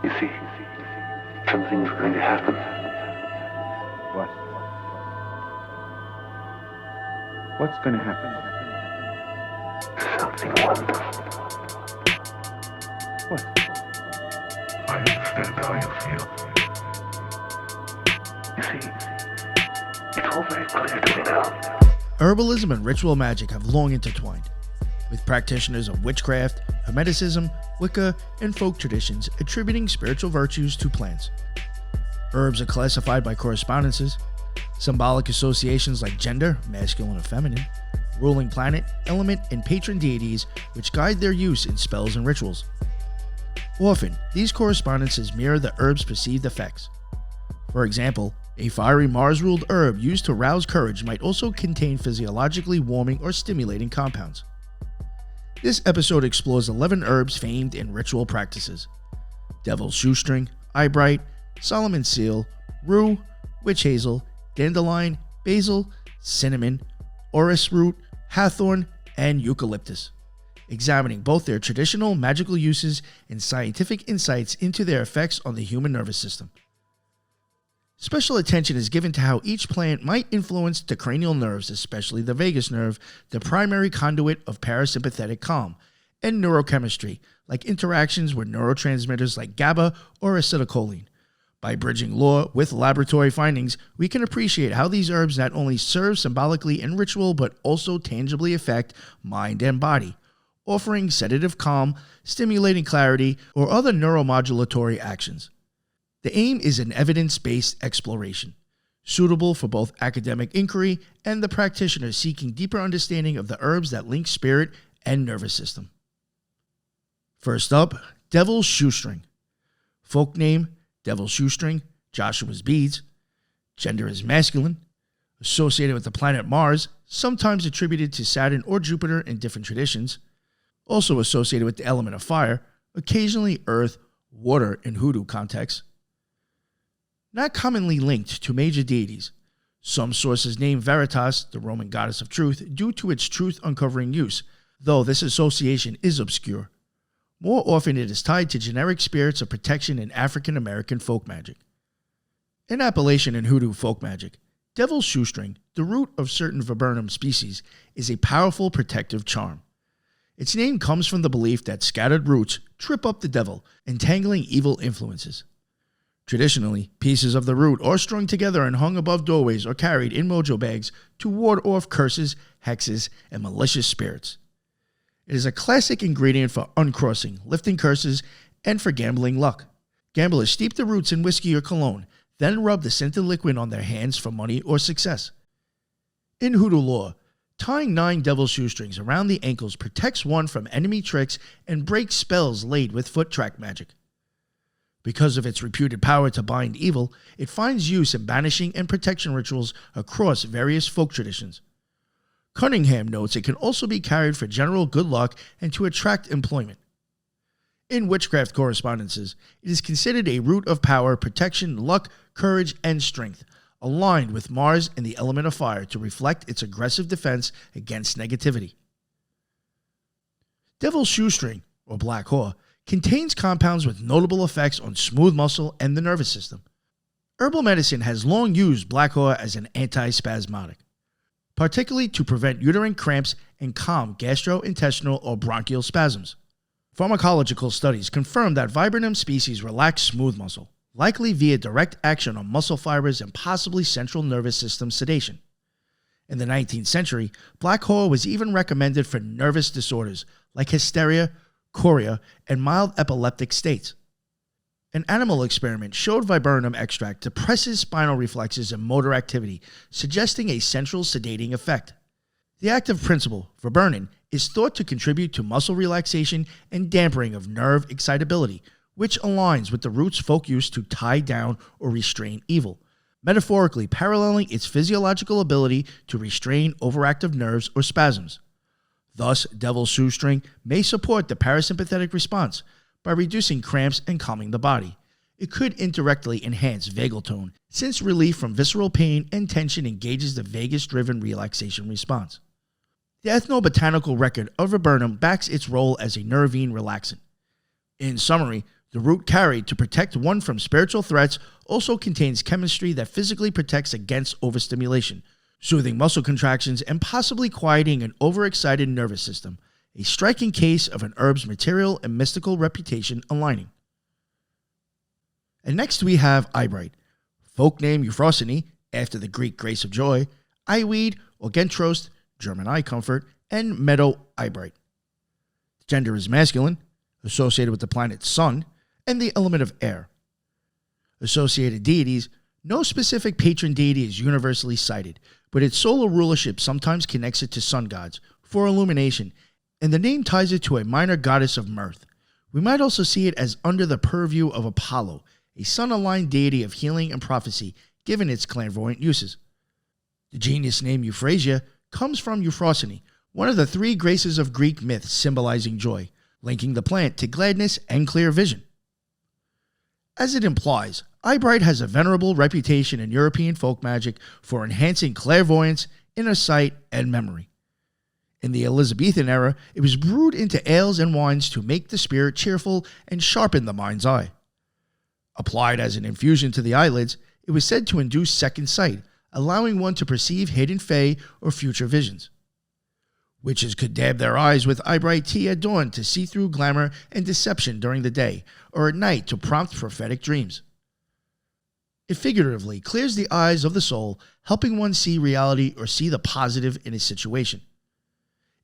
You see, something's going to happen. What? What's going to happen? Something wonderful. What? I understand how you feel. You see, it's all very clear to me now. Herbalism and ritual magic have long intertwined, with practitioners of witchcraft, hermeticism, Wicca, and folk traditions attributing spiritual virtues to plants. Herbs are classified by correspondences, symbolic associations like gender, masculine or feminine, ruling planet, element, and patron deities which guide their use in spells and rituals. Often, these correspondences mirror the herb's perceived effects. For example, a fiery Mars-ruled herb used to rouse courage might also contain physiologically warming or stimulating compounds. This episode explores 11 herbs famed in ritual practices: devil's shoestring, eyebright, Solomon's seal, rue, witch hazel, dandelion, basil, cinnamon, orris root, hawthorn, and eucalyptus, examining both their traditional magical uses and scientific insights into their effects on the human nervous system. Special attention is given to how each plant might influence the cranial nerves, especially the vagus nerve, the primary conduit of parasympathetic calm, and neurochemistry, like interactions with neurotransmitters like GABA or acetylcholine. By bridging lore with laboratory findings, we can appreciate how these herbs not only serve symbolically in ritual but also tangibly affect mind and body, offering sedative calm, stimulating clarity, or other neuromodulatory actions. The aim is an evidence-based exploration, suitable for both academic inquiry and the practitioner seeking deeper understanding of the herbs that link spirit and nervous system. First up, devil's shoestring. Folk name, devil's shoestring, Joshua's beads. Gender is masculine. Associated with the planet Mars, sometimes attributed to Saturn or Jupiter in different traditions. Also associated with the element of fire, occasionally earth, water in hoodoo contexts. Not commonly linked to major deities. Some sources name Veritas, the Roman goddess of truth, due to its truth-uncovering use, though this association is obscure. More often it is tied to generic spirits of protection in African American folk magic. In Appalachian and hoodoo folk magic, devil's shoestring, the root of certain viburnum species, is a powerful protective charm. Its name comes from the belief that scattered roots trip up the devil, entangling evil influences. Traditionally, pieces of the root are strung together and hung above doorways or carried in mojo bags to ward off curses, hexes, and malicious spirits. It is a classic ingredient for uncrossing, lifting curses, and for gambling luck. Gamblers steep the roots in whiskey or cologne, then rub the scented liquid on their hands for money or success. In hoodoo lore, tying 9 devil's shoestrings around the ankles protects one from enemy tricks and breaks spells laid with foot track magic. Because of its reputed power to bind evil, it finds use in banishing and protection rituals across various folk traditions. Cunningham notes it can also be carried for general good luck and to attract employment. In witchcraft correspondences, it is considered a root of power, protection, luck, courage, and strength, aligned with Mars and the element of fire to reflect its aggressive defense against negativity. Devil's shoestring, or black haw, contains compounds with notable effects on smooth muscle and the nervous system. Herbal medicine has long used black haw as an antispasmodic, particularly to prevent uterine cramps and calm gastrointestinal or bronchial spasms. Pharmacological studies confirm that viburnum species relax smooth muscle, likely via direct action on muscle fibers and possibly central nervous system sedation. In the 19th century, black haw was even recommended for nervous disorders like hysteria, chorea, and mild epileptic states. An animal experiment showed viburnum extract depresses spinal reflexes and motor activity, suggesting a central sedating effect. The active principle, viburnum, is thought to contribute to muscle relaxation and dampening of nerve excitability, which aligns with the root's folk use to tie down or restrain evil, metaphorically paralleling its physiological ability to restrain overactive nerves or spasms. Thus, devil's shoestring may support the parasympathetic response by reducing cramps and calming the body. It could indirectly enhance vagal tone, since relief from visceral pain and tension engages the vagus-driven relaxation response. The ethnobotanical record of viburnum backs its role as a nervine relaxant. In summary, The root carried to protect one from spiritual threats also contains chemistry that physically protects against overstimulation, soothing muscle contractions and possibly quieting an overexcited nervous system, a striking case of an herb's material and mystical reputation aligning. And next we have eyebright, folk name Euphrosyne, after the Greek grace of joy, eyeweed, Orgentrost, German eye comfort, and meadow eyebright. The gender is masculine, associated with the planet Sun, and the element of air. Associated deities, no specific patron deity is universally cited, but its solar rulership sometimes connects it to sun gods for illumination, and the name ties it to a minor goddess of mirth. We might also see it as under the purview of Apollo, a sun-aligned deity of healing and prophecy, given its clairvoyant uses. The genius name Euphrasia comes from Euphrosyne, one of the three graces of Greek myth symbolizing joy, linking the plant to gladness and clear vision. As it implies, eyebright has a venerable reputation in European folk magic for enhancing clairvoyance, inner sight, and memory. In the Elizabethan era, it was brewed into ales and wines to make the spirit cheerful and sharpen the mind's eye. Applied as an infusion to the eyelids, it was said to induce second sight, allowing one to perceive hidden fae or future visions. Witches could dab their eyes with eyebright tea at dawn to see through glamour and deception during the day, or at night to prompt prophetic dreams. It figuratively clears the eyes of the soul, helping one see reality or see the positive in a situation.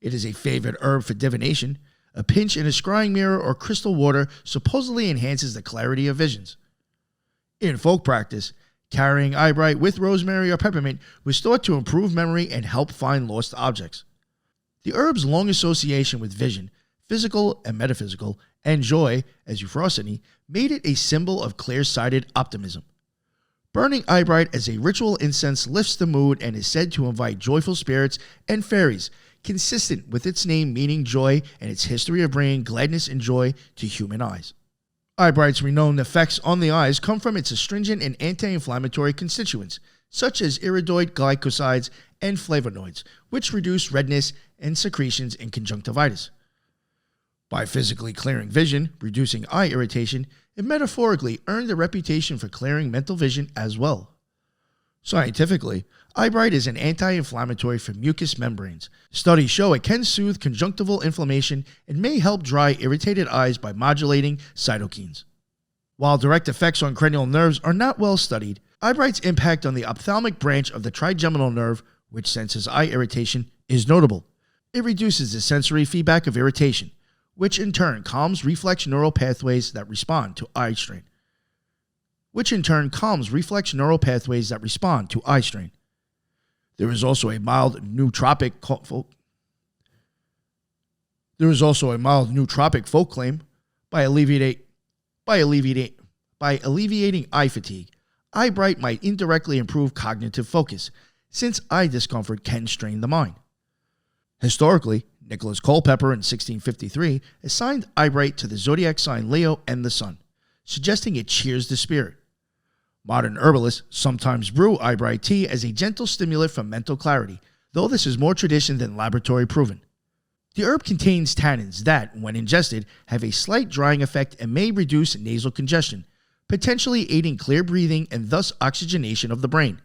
It is a favorite herb for divination. A pinch in a scrying mirror or crystal water supposedly enhances the clarity of visions. In folk practice, carrying eyebright with rosemary or peppermint was thought to improve memory and help find lost objects. The herb's long association with vision, physical and metaphysical, and joy, as Euphrosyne, made it a symbol of clear-sighted optimism. Burning eyebright as a ritual incense lifts the mood and is said to invite joyful spirits and fairies, consistent with its name meaning joy and its history of bringing gladness and joy to human eyes. Eyebright's renowned effects on the eyes come from its astringent and anti-inflammatory constituents, such as iridoid glycosides and flavonoids, which reduce redness and secretions in conjunctivitis. By physically clearing vision, reducing eye irritation, it metaphorically earned a reputation for clearing mental vision as well. Scientifically, eyebright is an anti-inflammatory for mucous membranes. Studies show it can soothe conjunctival inflammation and may help dry irritated eyes by modulating cytokines. While direct effects on cranial nerves are not well studied, eyebright's impact on the ophthalmic branch of the trigeminal nerve, which senses eye irritation, is notable. It reduces the sensory feedback of irritation, which in turn calms reflex neural pathways that respond to eye strain. There is also a mild nootropic folk claim by alleviating eye fatigue. Eyebright might indirectly improve cognitive focus, since eye discomfort can strain the mind. Historically, Nicholas Culpeper in 1653 assigned eyebright to the zodiac sign Leo and the sun, suggesting it cheers the spirit. Modern herbalists sometimes brew eyebright tea as a gentle stimulant for mental clarity, though this is more tradition than laboratory proven. The herb contains tannins that, when ingested, have a slight drying effect and may reduce nasal congestion, potentially aiding clear breathing and thus oxygenation of the brain.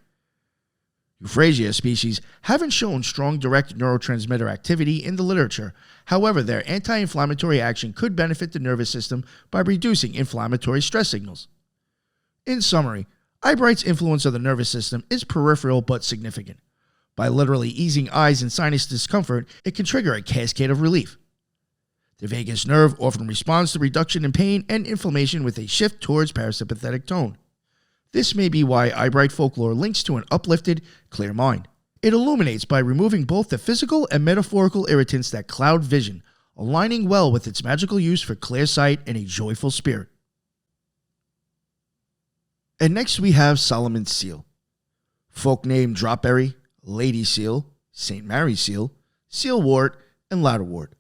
Euphrasia species haven't shown strong direct neurotransmitter activity in the literature. However, their anti-inflammatory action could benefit the nervous system by reducing inflammatory stress signals. In summary, eyebright's influence on the nervous system is peripheral but significant. By literally easing eyes and sinus discomfort, it can trigger a cascade of relief. The vagus nerve often responds to reduction in pain and inflammation with a shift towards parasympathetic tone. This may be why eyebright folklore links to an uplifted, clear mind. It illuminates by removing both the physical and metaphorical irritants that cloud vision, aligning well with its magical use for clear sight and a joyful spirit. And next we have Solomon's seal. Folk name dropberry, lady seal, St. Mary's seal, sealwort, and ladderwort.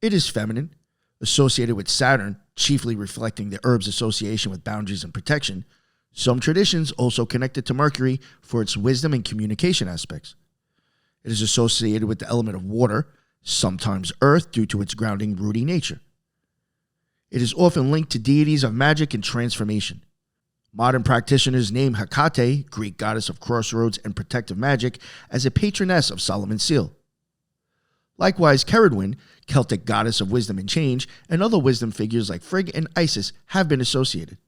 It is feminine, associated with Saturn, chiefly reflecting the herb's association with boundaries and protection. Some traditions also connect it to Mercury for its wisdom and communication aspects. It is associated with the element of water, sometimes earth due to its grounding, rooty nature. It is often linked to deities of magic and transformation. Modern practitioners name Hecate, Greek goddess of crossroads and protective magic, as a patroness of Solomon's seal. Likewise, Ceridwen, Celtic goddess of wisdom and change, and other wisdom figures like Frigg and Isis have been associated.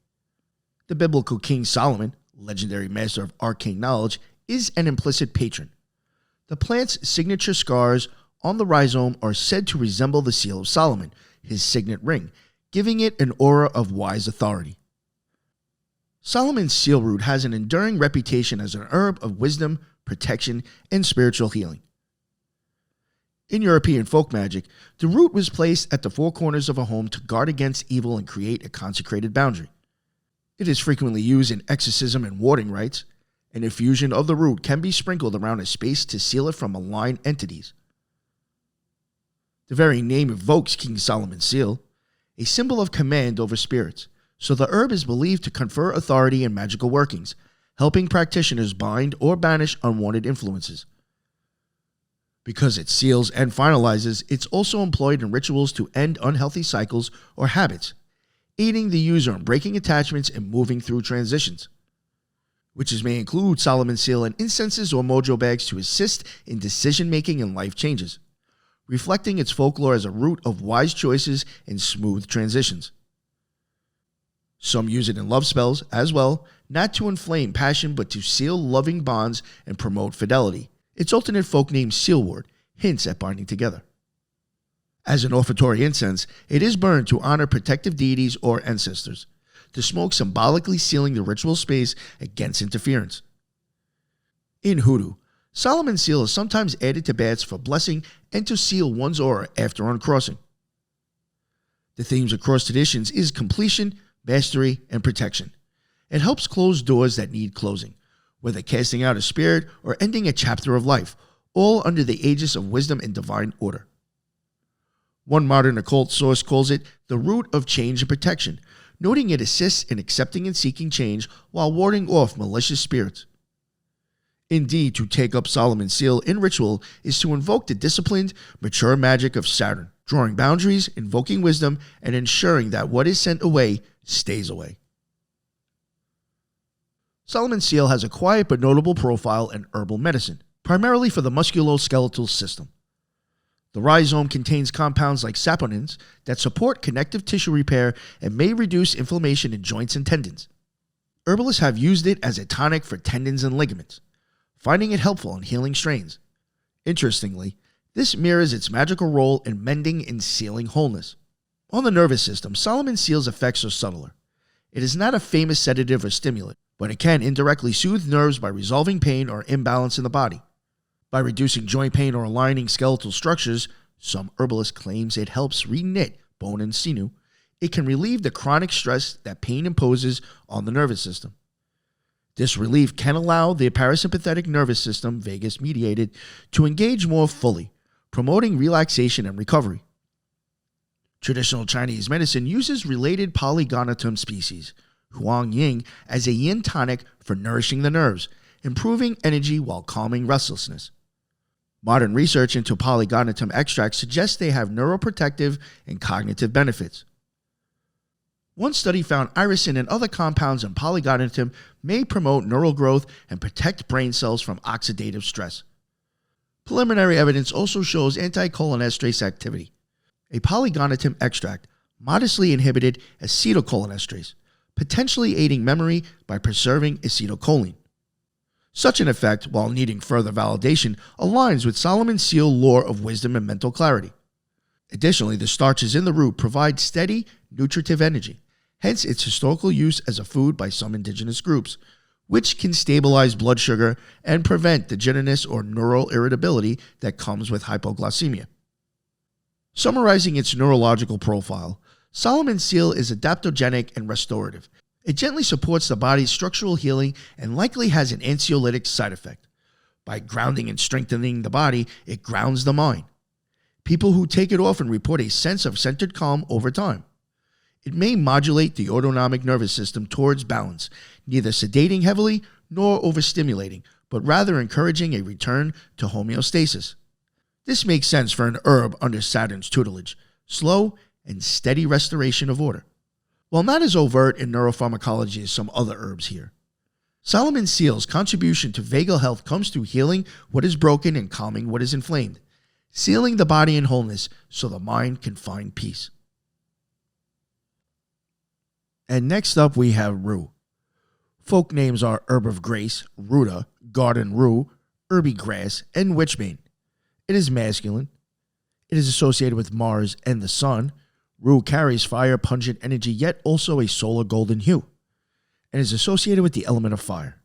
The biblical King Solomon, legendary master of arcane knowledge, is an implicit patron. The plant's signature scars on the rhizome are said to resemble the seal of Solomon, his signet ring, giving it an aura of wise authority. Solomon's seal root has an enduring reputation as an herb of wisdom, protection, and spiritual healing. In European folk magic, the root was placed at the four corners of a home to guard against evil and create a consecrated boundary. It is frequently used in exorcism and warding rites. An infusion of the root can be sprinkled around a space to seal it from malign entities. The very name evokes King Solomon's seal, a symbol of command over spirits, so the herb is believed to confer authority and magical workings, helping practitioners bind or banish unwanted influences. Because it seals and finalizes, it's also employed in rituals to end unhealthy cycles or habits, aiding the user in breaking attachments and moving through transitions. Witches may include Solomon's seal in incenses or mojo bags to assist in decision-making and life changes, reflecting its folklore as a root of wise choices and smooth transitions. Some use it in love spells as well, not to inflame passion but to seal loving bonds and promote fidelity. Its alternate folk name sealwort hints at binding together. As an offertory incense, it is burned to honor protective deities or ancestors, the smoke symbolically sealing the ritual space against interference. In hoodoo, Solomon's seal is sometimes added to baths for blessing and to seal one's aura after uncrossing. The themes across traditions is completion, mastery, and protection. It helps close doors that need closing, whether casting out a spirit or ending a chapter of life, all under the aegis of wisdom and divine order. One modern occult source calls it the root of change and protection, noting it assists in accepting and seeking change while warding off malicious spirits. Indeed, to take up Solomon's seal in ritual is to invoke the disciplined, mature magic of Saturn, drawing boundaries, invoking wisdom, and ensuring that what is sent away stays away. Solomon's seal has a quiet but notable profile in herbal medicine, primarily for the musculoskeletal system. The rhizome contains compounds like saponins that support connective tissue repair and may reduce inflammation in joints and tendons. Herbalists have used it as a tonic for tendons and ligaments, finding it helpful in healing strains. Interestingly, this mirrors its magical role in mending and sealing wholeness. On the nervous system, Solomon's seal's effects are subtler. It is not a famous sedative or stimulant, but it can indirectly soothe nerves by resolving pain or imbalance in the body. By reducing joint pain or aligning skeletal structures, some herbalist claims it helps reknit bone and sinew. It can relieve the chronic stress that pain imposes on the nervous system. This relief can allow the parasympathetic nervous system, vagus mediated, to engage more fully, promoting relaxation and recovery. Traditional Chinese medicine uses related Polygonitum species, Huang Ying, as a yin tonic for nourishing the nerves, improving energy while calming restlessness. Modern research into Polygonitum extracts suggests they have neuroprotective and cognitive benefits. One study found irisin and other compounds in Polygonitum may promote neural growth and protect brain cells from oxidative stress. Preliminary evidence also shows anticholinesterase activity. A Polygonitum extract modestly inhibited acetylcholinesterase, potentially aiding memory by preserving acetylcholine. Such an effect, while needing further validation, aligns with Solomon's seal lore of wisdom and mental clarity. Additionally, the starches in the root provide steady, nutritive energy, hence its historical use as a food by some indigenous groups, which can stabilize blood sugar and prevent the jittiness or neural irritability that comes with hypoglycemia. Summarizing its neurological profile, Solomon's seal is adaptogenic and restorative. It gently supports the body's structural healing and likely has an anxiolytic side effect. By grounding and strengthening the body, it grounds the mind. People who take it often report a sense of centered calm over time. It may modulate the autonomic nervous system towards balance, neither sedating heavily nor overstimulating, but rather encouraging a return to homeostasis. This makes sense for an herb under Saturn's tutelage, slow and steady restoration of order. While not as overt in neuropharmacology as some other herbs here, Solomon Seal's contribution to vagal health comes through healing what is broken and calming what is inflamed, sealing the body in wholeness so the mind can find peace. And next up we have rue. Folk names are herb of grace, ruta, garden rue, herby grass, and witchbane. It is masculine. It is associated with Mars and the sun. Rue carries fire, pungent energy, yet also a solar golden hue, and is associated with the element of fire.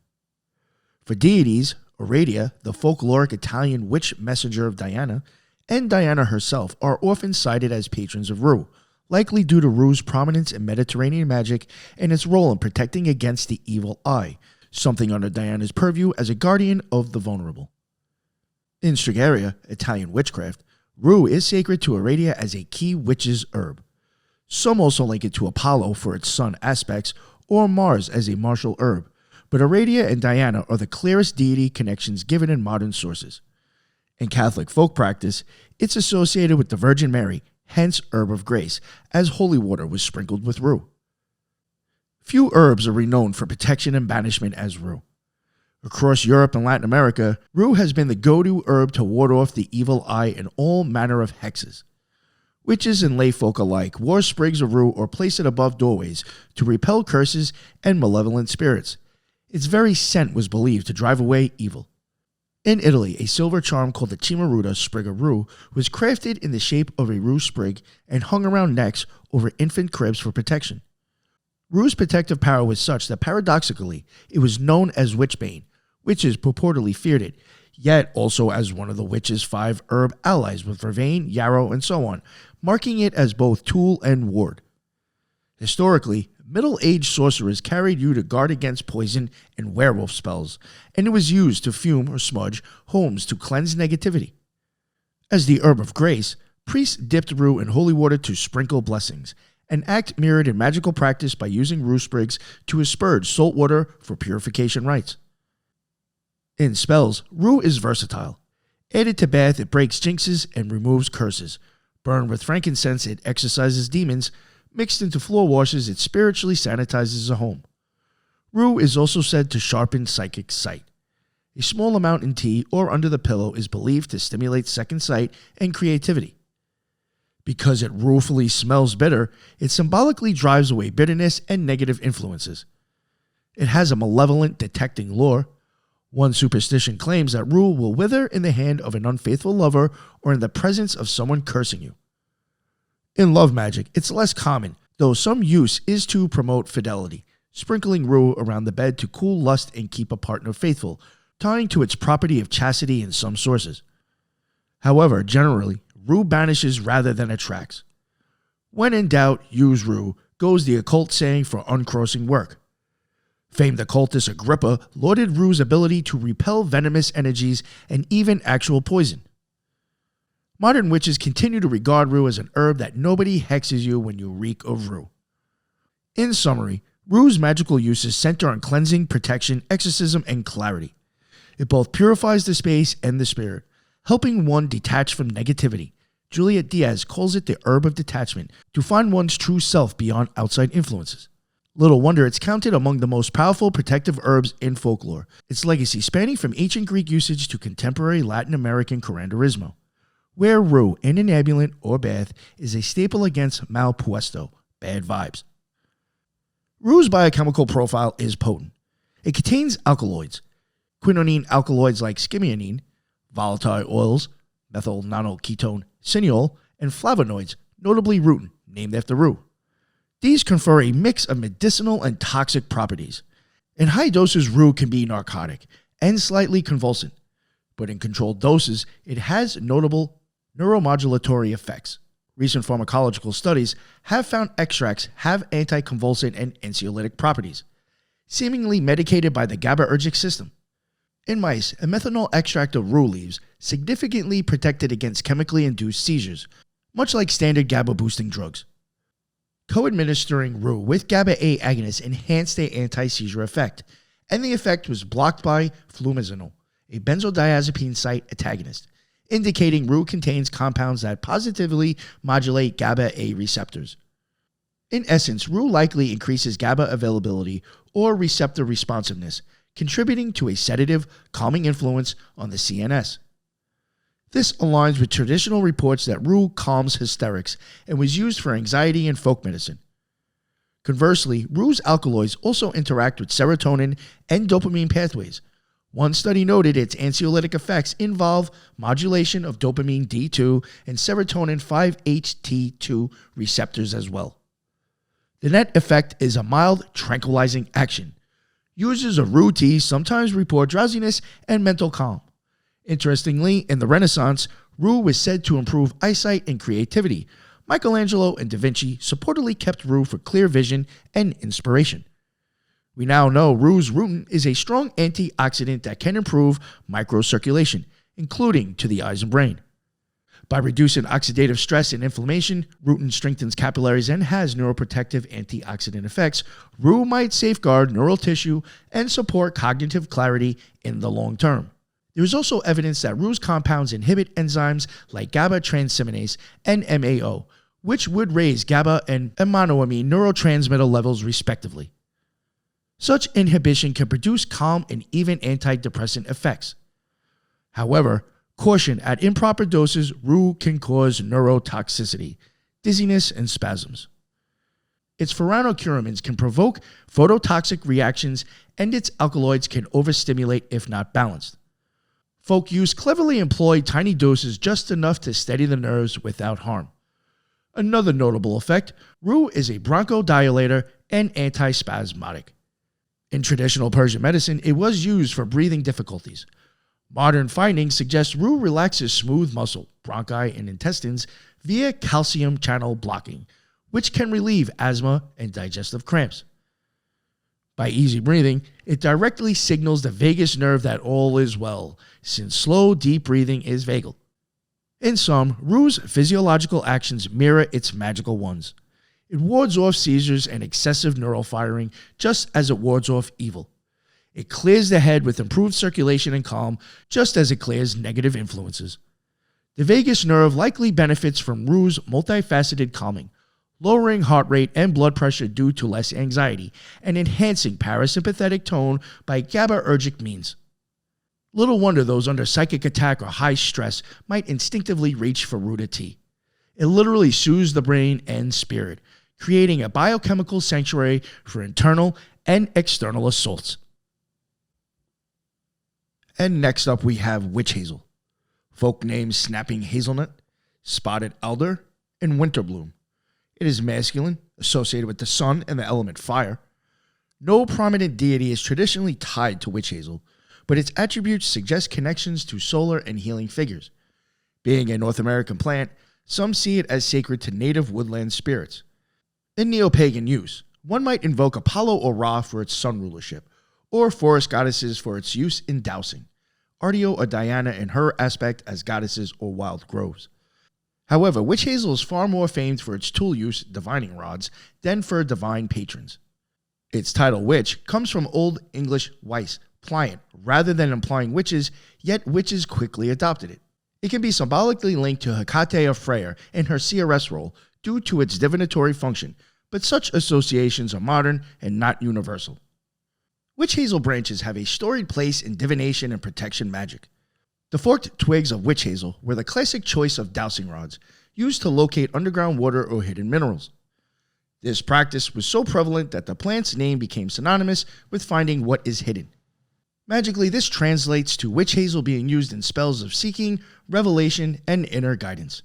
For deities, Aradia, the folkloric Italian witch messenger of Diana, and Diana herself are often cited as patrons of rue, likely due to rue's prominence in Mediterranean magic and its role in protecting against the evil eye, something under Diana's purview as a guardian of the vulnerable. In Strigaria, Italian witchcraft, rue is sacred to Aradia as a key witch's herb. Some also link it to Apollo for its sun aspects, or Mars as a martial herb, but Aradia and Diana are the clearest deity connections given in modern sources. In Catholic folk practice, it's associated with the Virgin Mary, hence herb of grace, as holy water was sprinkled with rue. Few herbs are renowned for protection and banishment as rue. Across Europe and Latin America, rue has been the go-to herb to ward off the evil eye and all manner of hexes. Witches and layfolk alike wore sprigs of rue or placed it above doorways to repel curses and malevolent spirits. Its very scent was believed to drive away evil. In Italy, a silver charm called the Cimaruta sprig of rue was crafted in the shape of a rue sprig and hung around necks over infant cribs for protection. Rue's protective power was such that paradoxically, it was known as witchbane. Witches purportedly feared it, yet also as one of the witch's 5 herb allies with vervain, yarrow, and so on, marking it as both tool and ward. Historically, middle-aged sorcerers carried rue to guard against poison and werewolf spells, and it was used to fume or smudge homes to cleanse negativity. As the herb of grace, priests dipped rue in holy water to sprinkle blessings, an act mirrored in magical practice by using rue sprigs to asperge salt water for purification rites. In spells, rue is versatile. Added to bath, it breaks jinxes and removes curses. Burned with frankincense, it exorcises demons. Mixed into floor washes, it spiritually sanitizes a home. Rue is also said to sharpen psychic sight. A small amount in tea or under the pillow is believed to stimulate second sight and creativity. Because it ruefully smells bitter, it symbolically drives away bitterness and negative influences. It has a malevolent detecting lore. One superstition claims that rue will wither in the hand of an unfaithful lover or in the presence of someone cursing you. In love magic, it's less common, though some use is to promote fidelity, sprinkling rue around the bed to cool lust and keep a partner faithful, tying to its property of chastity in some sources. However, generally, rue banishes rather than attracts. When in doubt, use rue, goes the occult saying for uncrossing work. Famed occultist Agrippa lauded rue's ability to repel venomous energies and even actual poison. Modern witches continue to regard rue as an herb that nobody hexes you when you reek of rue. In summary, rue's magical uses center on cleansing, protection, exorcism, and clarity. It both purifies the space and the spirit, helping one detach from negativity. Juliet Diaz calls it the herb of detachment, to find one's true self beyond outside influences. Little wonder it's counted among the most powerful protective herbs in folklore, its legacy spanning from ancient Greek usage to contemporary Latin American curanderismo. Wear rue in an amulet or bath is a staple against malpuesto, bad vibes. Rue's biochemical profile is potent. It contains alkaloids, quinonine alkaloids like skimionine, volatile oils, methyl nanoketone cineol, and flavonoids, notably rutin, named after rue. These confer a mix of medicinal and toxic properties. In high doses, rue can be narcotic and slightly convulsant, but in controlled doses, it has notable neuromodulatory effects. Recent pharmacological studies have found extracts have anticonvulsant and anxiolytic properties, seemingly medicated by the GABAergic system. In mice, a methanol extract of rue leaves significantly protected against chemically induced seizures, much like standard GABA-boosting drugs. Co-administering rue with GABA-A agonists enhanced their anti-seizure effect, and the effect was blocked by flumazenol, a benzodiazepine site antagonist. indicating rue contains compounds that positively modulate GABA A receptors. In essence, rue likely increases GABA availability or receptor responsiveness, contributing to a sedative, calming influence on the CNS. This aligns with traditional reports that rue calms hysterics and was used for anxiety in folk medicine. Conversely, rue's alkaloids also interact with serotonin and dopamine pathways. One study noted its anxiolytic effects involve modulation of dopamine D2 and serotonin 5-HT2 receptors as well. The net effect is a mild, tranquilizing action. Users of rue tea sometimes report drowsiness and mental calm. Interestingly, in the Renaissance, rue was said to improve eyesight and creativity. Michelangelo and Da Vinci supposedly kept rue for clear vision and inspiration. We now know rue's rutin is a strong antioxidant that can improve microcirculation, including to the eyes and brain. By reducing oxidative stress and inflammation, rutin strengthens capillaries and has neuroprotective antioxidant effects. Rue might safeguard neural tissue and support cognitive clarity in the long term. There is also evidence that rue's compounds inhibit enzymes like GABA transaminase and MAO, which would raise GABA and monoamine neurotransmitter levels respectively. Such inhibition can produce calm and even antidepressant effects. However, caution, at improper doses, rue can cause neurotoxicity, dizziness, and spasms. Its furanocuromins can provoke phototoxic reactions, and its alkaloids can overstimulate if not balanced. Folk use cleverly employ tiny doses just enough to steady the nerves without harm. Another notable effect, rue is a bronchodilator and antispasmodic. In traditional Persian medicine, it was used for breathing difficulties. Modern findings suggest rue relaxes smooth muscle, bronchi, and intestines via calcium channel blocking, which can relieve asthma and digestive cramps. By easy breathing, it directly signals the vagus nerve that all is well, since slow, deep breathing is vagal. In sum, rue's physiological actions mirror its magical ones. It wards off seizures and excessive neural firing just as it wards off evil. It clears the head with improved circulation and calm just as it clears negative influences. The vagus nerve likely benefits from rue's multifaceted calming, lowering heart rate and blood pressure due to less anxiety, and enhancing parasympathetic tone by GABAergic means. Little wonder those under psychic attack or high stress might instinctively reach for rue tea. It literally soothes the brain and spirit, creating a biochemical sanctuary for internal and external assaults. And next up we have witch hazel. Folk names snapping hazelnut, spotted elder, and winterbloom. It is masculine, associated with the sun and the element fire. No prominent deity is traditionally tied to witch hazel, but its attributes suggest connections to solar and healing figures. Being a North American plant, some see it as sacred to native woodland spirits. In neo-pagan use, one might invoke Apollo or Ra for its sun rulership, or forest goddesses for its use in dowsing, Ardeo or Diana in her aspect as goddesses or wild groves. However, witch hazel is far more famed for its tool use, divining rods, than for divine patrons. Its title witch comes from Old English weis, pliant, rather than implying witches, yet witches quickly adopted it. It can be symbolically linked to Hecate of Freyr in her seeress role due to its divinatory function, but such associations are modern and not universal. Witch hazel branches have a storied place in divination and protection magic. The forked twigs of witch hazel were the classic choice of dowsing rods, used to locate underground water or hidden minerals. This practice was so prevalent that the plant's name became synonymous with finding what is hidden. Magically, this translates to witch hazel being used in spells of seeking, revelation, and inner guidance.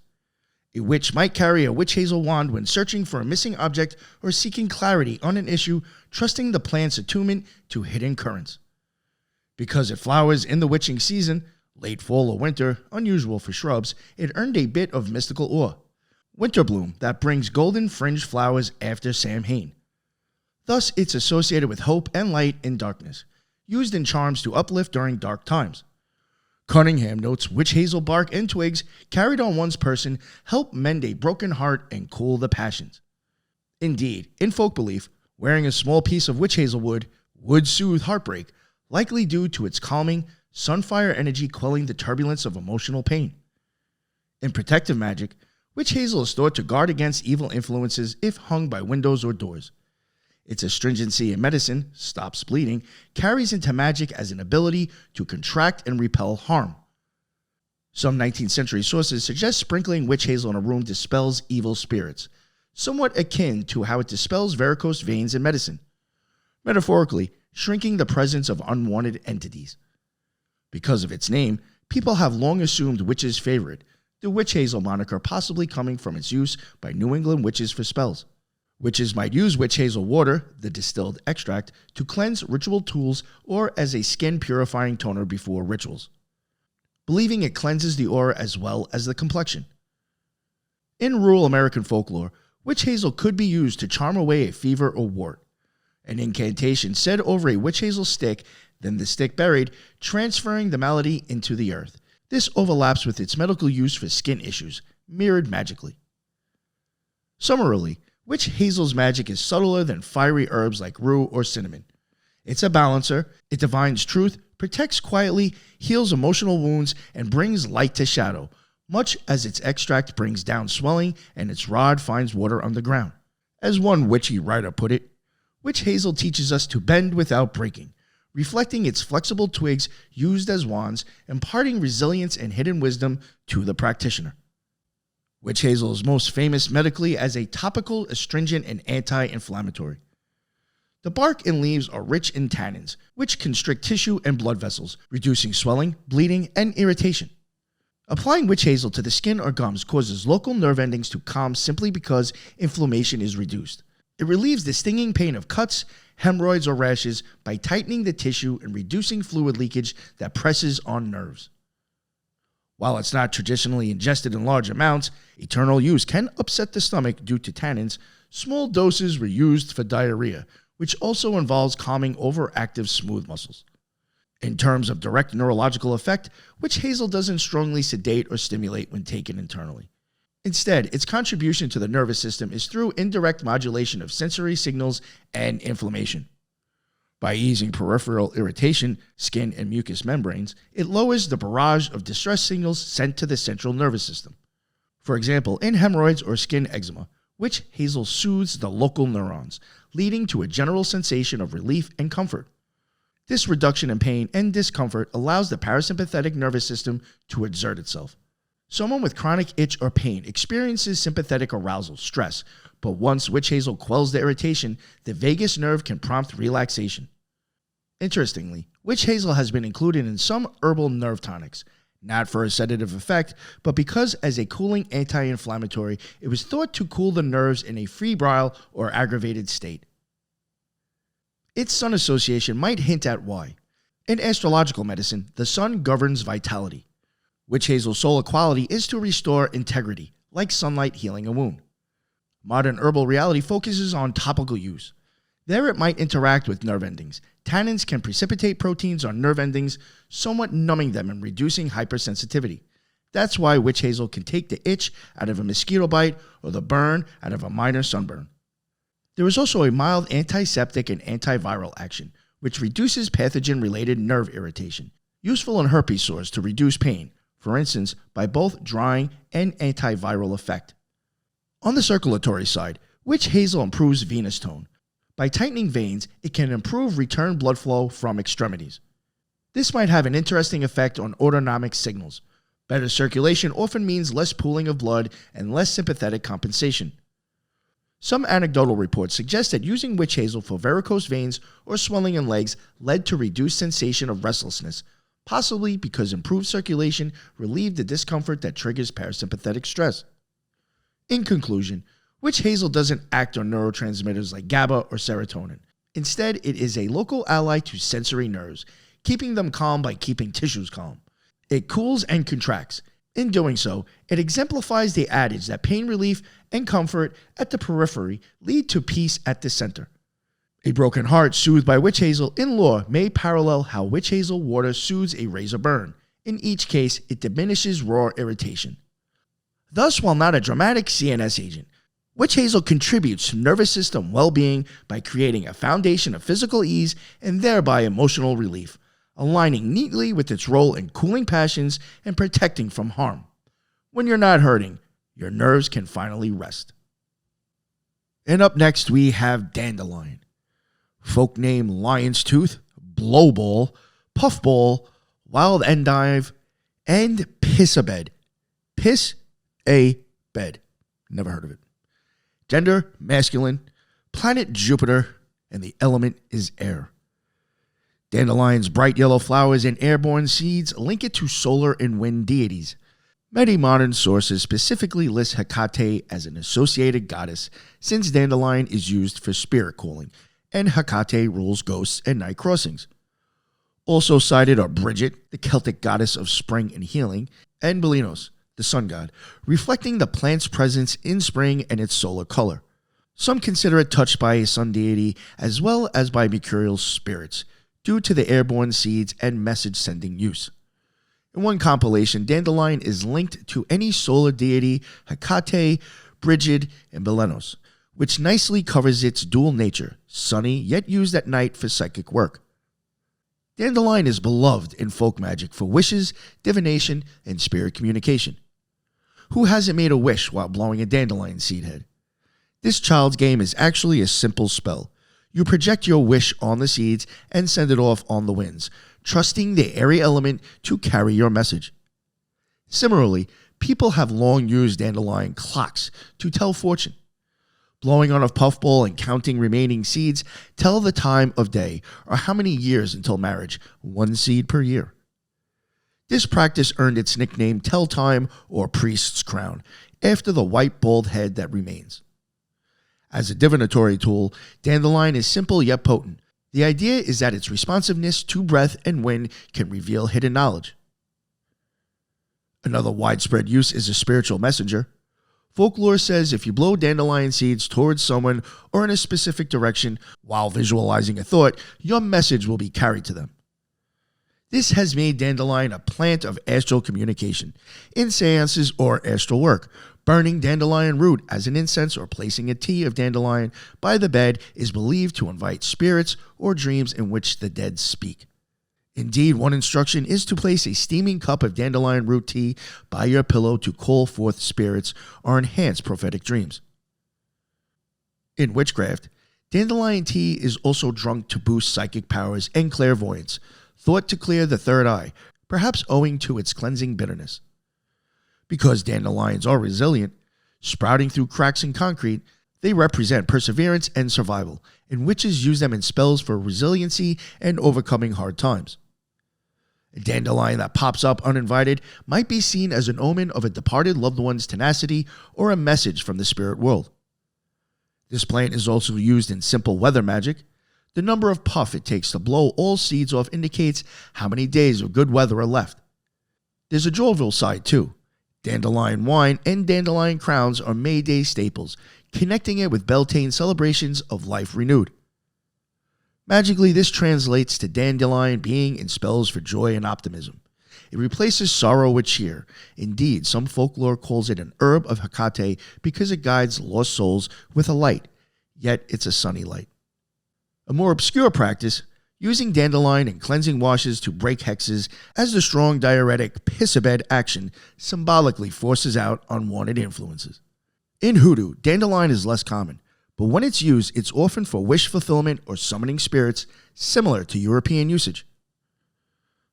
A witch might carry a witch hazel wand when searching for a missing object or seeking clarity on an issue, trusting the plant's attunement to hidden currents. Because it flowers in the witching season, late fall or winter, unusual for shrubs, it earned a bit of mystical awe. Winterbloom, that brings golden fringed flowers after Samhain. Thus, it's associated with hope and light in darkness, used in charms to uplift during dark times. Cunningham notes witch hazel bark and twigs carried on one's person help mend a broken heart and cool the passions. Indeed, in folk belief, wearing a small piece of witch hazel wood would soothe heartbreak, likely due to its calming, sunfire energy quelling the turbulence of emotional pain. In protective magic, witch hazel is thought to guard against evil influences if hung by windows or doors. Its astringency in medicine, stops bleeding, carries into magic as an ability to contract and repel harm. Some 19th century sources suggest sprinkling witch hazel in a room dispels evil spirits, somewhat akin to how it dispels varicose veins in medicine, metaphorically shrinking the presence of unwanted entities. Because of its name, people have long assumed witches' favorite, the witch hazel moniker possibly coming from its use by New England witches for spells. Witches might use witch hazel water, the distilled extract, to cleanse ritual tools or as a skin purifying toner before rituals, believing it cleanses the aura as well as the complexion. In rural American folklore, witch hazel could be used to charm away a fever or wart. An incantation said over a witch hazel stick, then the stick buried, transferring the malady into the earth. This overlaps with its medical use for skin issues, mirrored magically. Summarily, witch hazel's magic is subtler than fiery herbs like rue or cinnamon. It's a balancer, it divines truth, protects quietly, heals emotional wounds, and brings light to shadow, much as its extract brings down swelling and its rod finds water underground. As one witchy writer put it, witch hazel teaches us to bend without breaking, reflecting its flexible twigs used as wands, imparting resilience and hidden wisdom to the practitioner. Witch hazel is most famous medically as a topical, astringent, and anti-inflammatory. The bark and leaves are rich in tannins, which constrict tissue and blood vessels, reducing swelling, bleeding, and irritation. Applying witch hazel to the skin or gums causes local nerve endings to calm simply because inflammation is reduced. It relieves the stinging pain of cuts, hemorrhoids, or rashes by tightening the tissue and reducing fluid leakage that presses on nerves. While it's not traditionally ingested in large amounts, eternal use can upset the stomach due to tannins. Small doses were used for diarrhea, which also involves calming overactive smooth muscles. In terms of direct neurological effect, witch hazel doesn't strongly sedate or stimulate when taken internally. Instead, its contribution to the nervous system is through indirect modulation of sensory signals and inflammation. By easing peripheral irritation, skin and mucous membranes, it lowers the barrage of distress signals sent to the central nervous system. For example, in hemorrhoids or skin eczema, witch hazel soothes the local neurons, leading to a general sensation of relief and comfort. This reduction in pain and discomfort allows the parasympathetic nervous system to exert itself. Someone with chronic itch or pain experiences sympathetic arousal, stress, but once witch hazel quells the irritation, the vagus nerve can prompt relaxation. Interestingly, witch hazel has been included in some herbal nerve tonics, not for a sedative effect, but because as a cooling anti-inflammatory, it was thought to cool the nerves in a febrile or aggravated state. Its sun association might hint at why. In astrological medicine, the sun governs vitality. Witch hazel's solar quality is to restore integrity, like sunlight healing a wound. Modern herbal reality focuses on topical use. There it might interact with nerve endings. Tannins can precipitate proteins on nerve endings, somewhat numbing them and reducing hypersensitivity. That's why witch hazel can take the itch out of a mosquito bite or the burn out of a minor sunburn. There is also a mild antiseptic and antiviral action, which reduces pathogen-related nerve irritation, useful in herpes sores to reduce pain, for instance, by both drying and antiviral effect. On the circulatory side, witch hazel improves venous tone. By tightening veins, it can improve return blood flow from extremities. This might have an interesting effect on autonomic signals. Better circulation often means less pooling of blood and less sympathetic compensation. Some anecdotal reports suggest that using witch hazel for varicose veins or swelling in legs led to reduced sensation of restlessness, possibly because improved circulation relieved the discomfort that triggers parasympathetic stress. In conclusion, witch hazel doesn't act on neurotransmitters like GABA or serotonin. Instead, it is a local ally to sensory nerves, keeping them calm by keeping tissues calm. It cools and contracts. In doing so, it exemplifies the adage that pain relief and comfort at the periphery lead to peace at the center. A broken heart soothed by witch hazel in lore may parallel how witch hazel water soothes a razor burn. In each case, it diminishes raw irritation. Thus, while not a dramatic CNS agent, witch hazel contributes to nervous system well-being by creating a foundation of physical ease and thereby emotional relief, aligning neatly with its role in cooling passions and protecting from harm. When you're not hurting, your nerves can finally rest. And up next, we have dandelion. Folk name lion's tooth, blowball, puffball, wild endive, and piss-a-bed. Piss-a-bed. Never heard of it. Gender, masculine. Planet, Jupiter. And the element is air. Dandelion's bright yellow flowers and airborne seeds link it to solar and wind deities. Many modern sources specifically list Hecate as an associated goddess, since dandelion is used for spirit calling, and Hecate rules ghosts and night crossings. Also cited are Bridget, the Celtic goddess of spring and healing, and Belinos, the sun god, reflecting the plant's presence in spring and its solar color. Some consider it touched by a sun deity as well as by mercurial spirits, due to the airborne seeds and message-sending use. In one compilation, dandelion is linked to any solar deity, Hecate, Bridget, and Belinos, which nicely covers its dual nature, sunny yet used at night for psychic work. Dandelion is beloved in folk magic for wishes, divination, and spirit communication. Who hasn't made a wish while blowing a dandelion seed head? This child's game is actually a simple spell. You project your wish on the seeds and send it off on the winds, trusting the airy element to carry your message. Similarly, people have long used dandelion clocks to tell fortune. Blowing on a puffball and counting remaining seeds tell the time of day or how many years until marriage, one seed per year. This practice earned its nickname Tell Time or Priest's Crown, after the white bald head that remains. As a divinatory tool, dandelion is simple yet potent. The idea is that its responsiveness to breath and wind can reveal hidden knowledge. Another widespread use is a spiritual messenger. Folklore says if you blow dandelion seeds towards someone or in a specific direction while visualizing a thought, your message will be carried to them. This has made dandelion a plant of astral communication, in seances or astral work. Burning dandelion root as an incense or placing a tea of dandelion by the bed is believed to invite spirits or dreams in which the dead speak. Indeed, one instruction is to place a steaming cup of dandelion root tea by your pillow to call forth spirits or enhance prophetic dreams. In witchcraft, dandelion tea is also drunk to boost psychic powers and clairvoyance, thought to clear the third eye, perhaps owing to its cleansing bitterness. Because dandelions are resilient, sprouting through cracks in concrete, they represent perseverance and survival, and witches use them in spells for resiliency and overcoming hard times. A dandelion that pops up uninvited might be seen as an omen of a departed loved one's tenacity or a message from the spirit world. This plant is also used in simple weather magic. The number of puff it takes to blow all seeds off indicates how many days of good weather are left. There's a jovial side too. Dandelion wine and dandelion crowns are May Day staples, connecting it with Beltane celebrations of life renewed. Magically, this translates to dandelion being in spells for joy and optimism. It replaces sorrow with cheer. Indeed, some folklore calls it an herb of Hecate because it guides lost souls with a light, yet it's a sunny light. A more obscure practice, using dandelion in cleansing washes to break hexes, as the strong diuretic piss-a-bed action symbolically forces out unwanted influences. In hoodoo, dandelion is less common, but when it's used, it's often for wish fulfillment or summoning spirits, similar to European usage.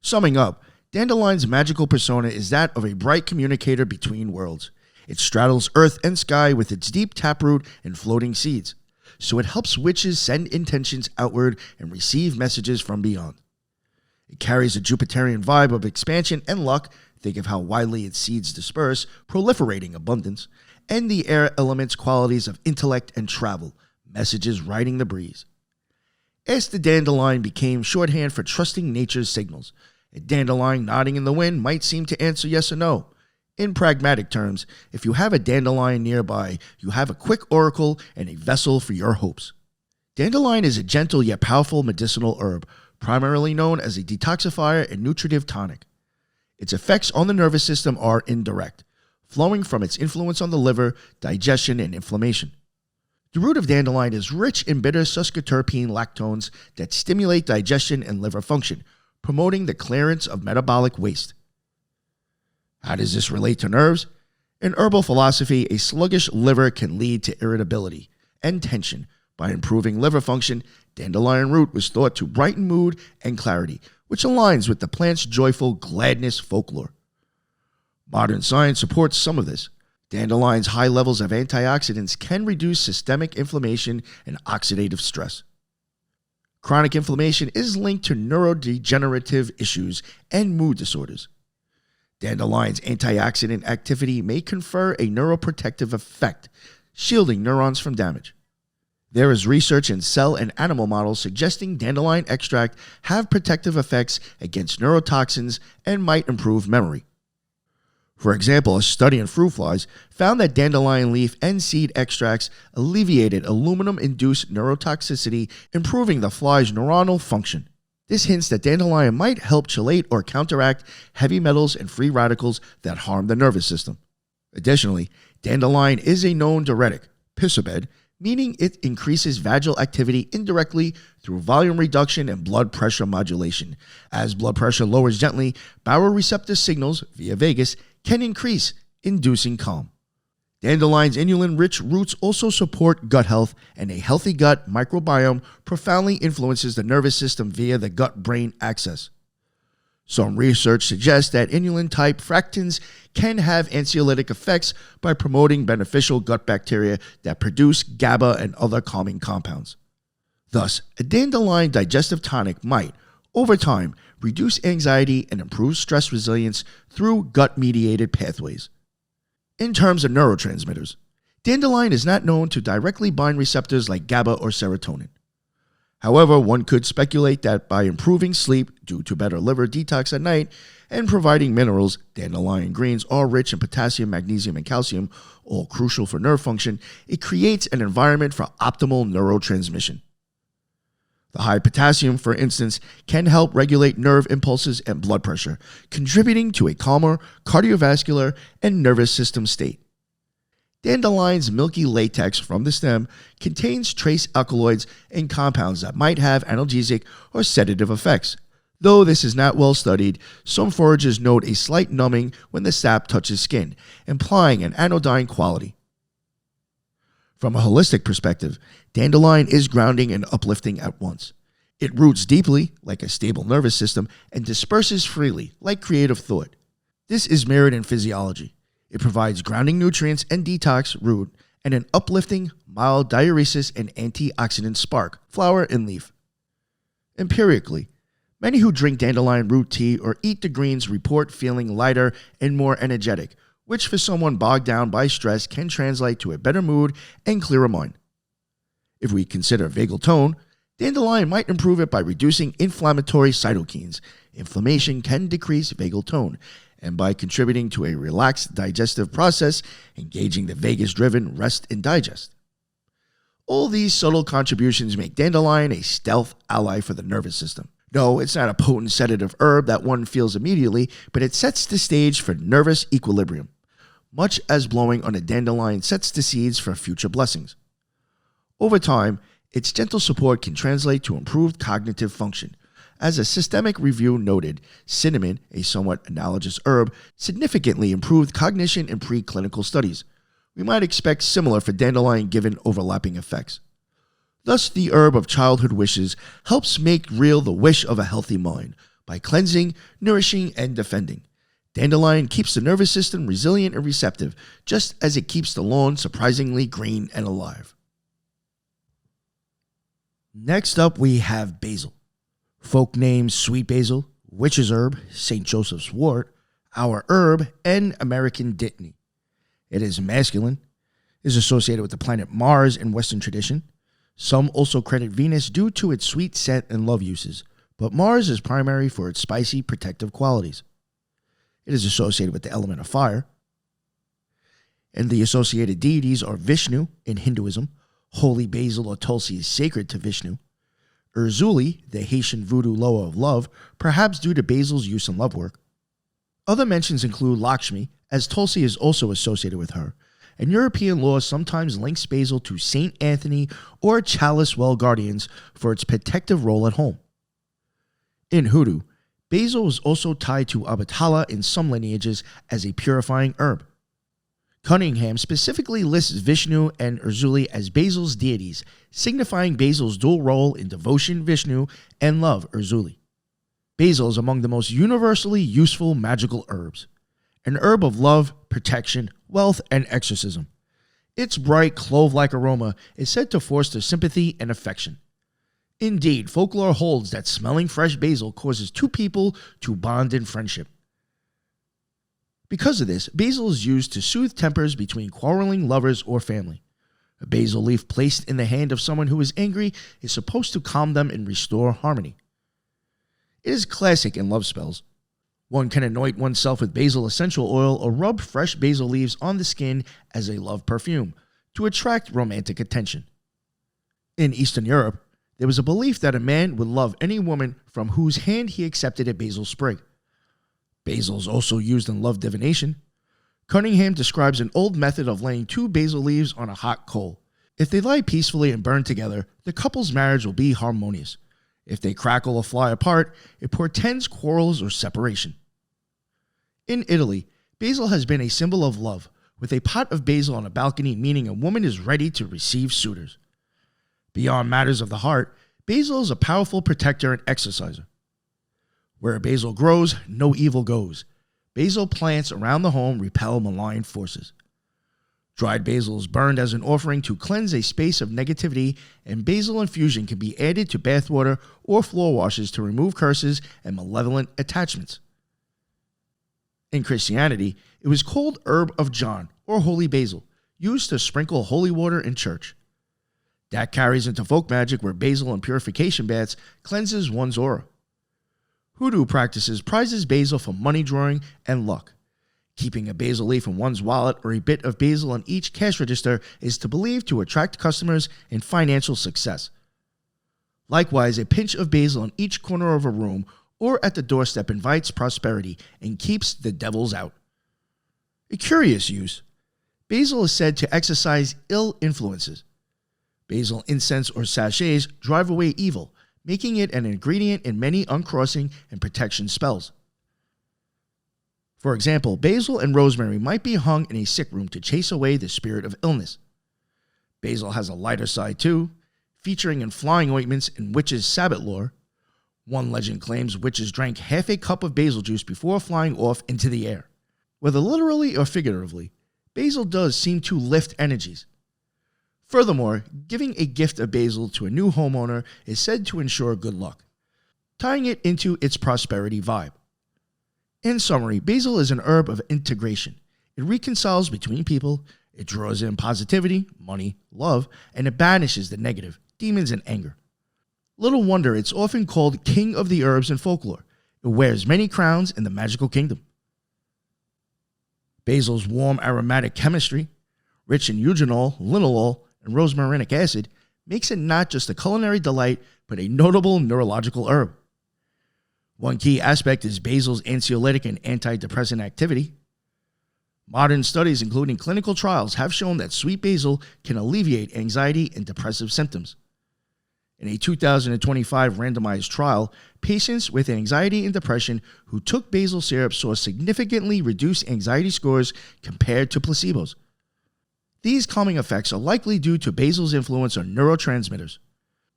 Summing up, dandelion's magical persona is that of a bright communicator between worlds. It straddles earth and sky with its deep taproot and floating seeds, so it helps witches send intentions outward and receive messages from beyond. It carries a Jupiterian vibe of expansion and luck, think of how widely its seeds disperse, proliferating abundance, and the air element's qualities of intellect and travel, messages riding the breeze. Ask the dandelion became shorthand for trusting nature's signals. A dandelion nodding in the wind might seem to answer yes or no. In pragmatic terms, if you have a dandelion nearby, you have a quick oracle and a vessel for your hopes. Dandelion is a gentle yet powerful medicinal herb, primarily known as a detoxifier and nutritive tonic. Its effects on the nervous system are indirect, flowing from its influence on the liver, digestion, and inflammation. The root of dandelion is rich in bitter sesquiterpene lactones that stimulate digestion and liver function, promoting the clearance of metabolic waste. How does this relate to nerves? In herbal philosophy, a sluggish liver can lead to irritability and tension. By improving liver function, dandelion root was thought to brighten mood and clarity, which aligns with the plant's joyful gladness folklore. Modern science supports some of this. Dandelion's high levels of antioxidants can reduce systemic inflammation and oxidative stress. Chronic inflammation is linked to neurodegenerative issues and mood disorders. Dandelion's antioxidant activity may confer a neuroprotective effect, shielding neurons from damage. There is research in cell and animal models suggesting dandelion extract have protective effects against neurotoxins and might improve memory. For example, a study in fruit flies found that dandelion leaf and seed extracts alleviated aluminum-induced neurotoxicity, improving the fly's neuronal function. This hints that dandelion might help chelate or counteract heavy metals and free radicals that harm the nervous system. Additionally, dandelion is a known diuretic, pissabed, meaning it increases vagal activity indirectly through volume reduction and blood pressure modulation. As blood pressure lowers gently, baroreceptor signals via vagus can increase, inducing calm. Dandelion's inulin-rich roots also support gut health, and a healthy gut microbiome profoundly influences the nervous system via the gut-brain axis. Some research suggests that inulin-type fractins can have anxiolytic effects by promoting beneficial gut bacteria that produce GABA and other calming compounds. Thus, a dandelion digestive tonic might, over time, reduce anxiety and improve stress resilience through gut-mediated pathways. In terms of neurotransmitters, dandelion is not known to directly bind receptors like GABA or serotonin. However, one could speculate that by improving sleep due to better liver detox at night and providing minerals, dandelion greens are rich in potassium, magnesium, and calcium, all crucial for nerve function. It creates an environment for optimal neurotransmission. The high potassium, for instance, can help regulate nerve impulses and blood pressure, contributing to a calmer cardiovascular and nervous system state. Dandelion's milky latex from the stem contains trace alkaloids and compounds that might have analgesic or sedative effects. Though this is not well studied, some foragers note a slight numbing when the sap touches skin, implying an anodyne quality. From a holistic perspective, dandelion is grounding and uplifting at once. It roots deeply, like a stable nervous system, and disperses freely, like creative thought. This is mirrored in physiology. It provides grounding nutrients and detox root, and an uplifting, mild diuresis and antioxidant spark, flower and leaf. Empirically, many who drink dandelion root tea or eat the greens report feeling lighter and more energetic, which for someone bogged down by stress can translate to a better mood and clearer mind. If we consider vagal tone, dandelion might improve it by reducing inflammatory cytokines. Inflammation can decrease vagal tone, and by contributing to a relaxed digestive process, engaging the vagus-driven rest and digest. All these subtle contributions make dandelion a stealth ally for the nervous system. No, it's not a potent sedative herb that one feels immediately, but it sets the stage for nervous equilibrium, much as blowing on a dandelion sets the seeds for future blessings. Over time, its gentle support can translate to improved cognitive function. As a systemic review noted, cinnamon, a somewhat analogous herb, significantly improved cognition in preclinical studies. We might expect similar for dandelion given overlapping effects. Thus, the herb of childhood wishes helps make real the wish of a healthy mind by cleansing, nourishing, and defending. Dandelion keeps the nervous system resilient and receptive, just as it keeps the lawn surprisingly green and alive. Next up, we have basil. Folk names sweet basil, witch's herb, St. Joseph's wort, our herb, and American dittany. It is masculine, is associated with the planet Mars in Western tradition. Some also credit Venus due to its sweet scent and love uses, but Mars is primary for its spicy, protective qualities. It is associated with the element of fire. And the associated deities are Vishnu in Hinduism. Holy basil or Tulsi is sacred to Vishnu. Urzuli, the Haitian voodoo loa of love, perhaps due to basil's use in love work. Other mentions include Lakshmi, as Tulsi is also associated with her, and European law sometimes links basil to Saint Anthony or Chalice Well guardians for its protective role at home. In Hoodoo, basil is also tied to Abatala in some lineages as a purifying herb. Cunningham specifically lists Vishnu and Urzuli as Basil's deities, signifying Basil's dual role in devotion Vishnu and love Urzuli. Basil is among the most universally useful magical herbs, an herb of love, protection, wealth, and exorcism. Its bright clove-like aroma is said to foster sympathy and affection. Indeed, folklore holds that smelling fresh basil causes two people to bond in friendship. Because of this, basil is used to soothe tempers between quarreling lovers or family. A basil leaf placed in the hand of someone who is angry is supposed to calm them and restore harmony. It is classic in love spells. One can anoint oneself with basil essential oil or rub fresh basil leaves on the skin as a love perfume to attract romantic attention. In Eastern Europe, there was a belief that a man would love any woman from whose hand he accepted a basil sprig. Basil is also used in love divination. Cunningham describes an old method of laying two basil leaves on a hot coal. If they lie peacefully and burn together, the couple's marriage will be harmonious. If they crackle or fly apart, it portends quarrels or separation. In Italy, basil has been a symbol of love, with a pot of basil on a balcony meaning a woman is ready to receive suitors. Beyond matters of the heart, basil is a powerful protector and exorciser. Where basil grows, no evil goes. Basil plants around the home repel malign forces. Dried basil is burned as an offering to cleanse a space of negativity, and basil infusion can be added to bathwater or floor washes to remove curses and malevolent attachments. In Christianity, it was called herb of John or holy basil, used to sprinkle holy water in church. That carries into folk magic where basil and purification baths cleanses one's aura. Hoodoo practices prizes basil for money drawing and luck. Keeping a basil leaf in one's wallet or a bit of basil on each cash register is believed to attract customers and financial success. Likewise, a pinch of basil in each corner of a room or at the doorstep invites prosperity and keeps the devils out. A curious use. Basil is said to exorcise ill influences. Basil incense or sachets drive away evil, making it an ingredient in many uncrossing and protection spells. For example, basil and rosemary might be hung in a sick room to chase away the spirit of illness. Basil has a lighter side too, featuring in flying ointments in witches' Sabbath lore. One legend claims witches drank half a cup of basil juice before flying off into the air. Whether literally or figuratively, basil does seem to lift energies. Furthermore, giving a gift of basil to a new homeowner is said to ensure good luck, tying it into its prosperity vibe. In summary, basil is an herb of integration. It reconciles between people, it draws in positivity, money, love, and it banishes the negative, demons, and anger. Little wonder it's often called king of the herbs in folklore. It wears many crowns in the magical kingdom. Basil's warm aromatic chemistry, rich in eugenol, linalool, and rosmarinic acid, makes it not just a culinary delight, but a notable neurological herb. One key aspect is basil's anxiolytic and antidepressant activity. Modern studies, including clinical trials, have shown that sweet basil can alleviate anxiety and depressive symptoms. In a 2025 randomized trial, patients with anxiety and depression who took basil syrup saw significantly reduced anxiety scores compared to placebos. These calming effects are likely due to basil's influence on neurotransmitters,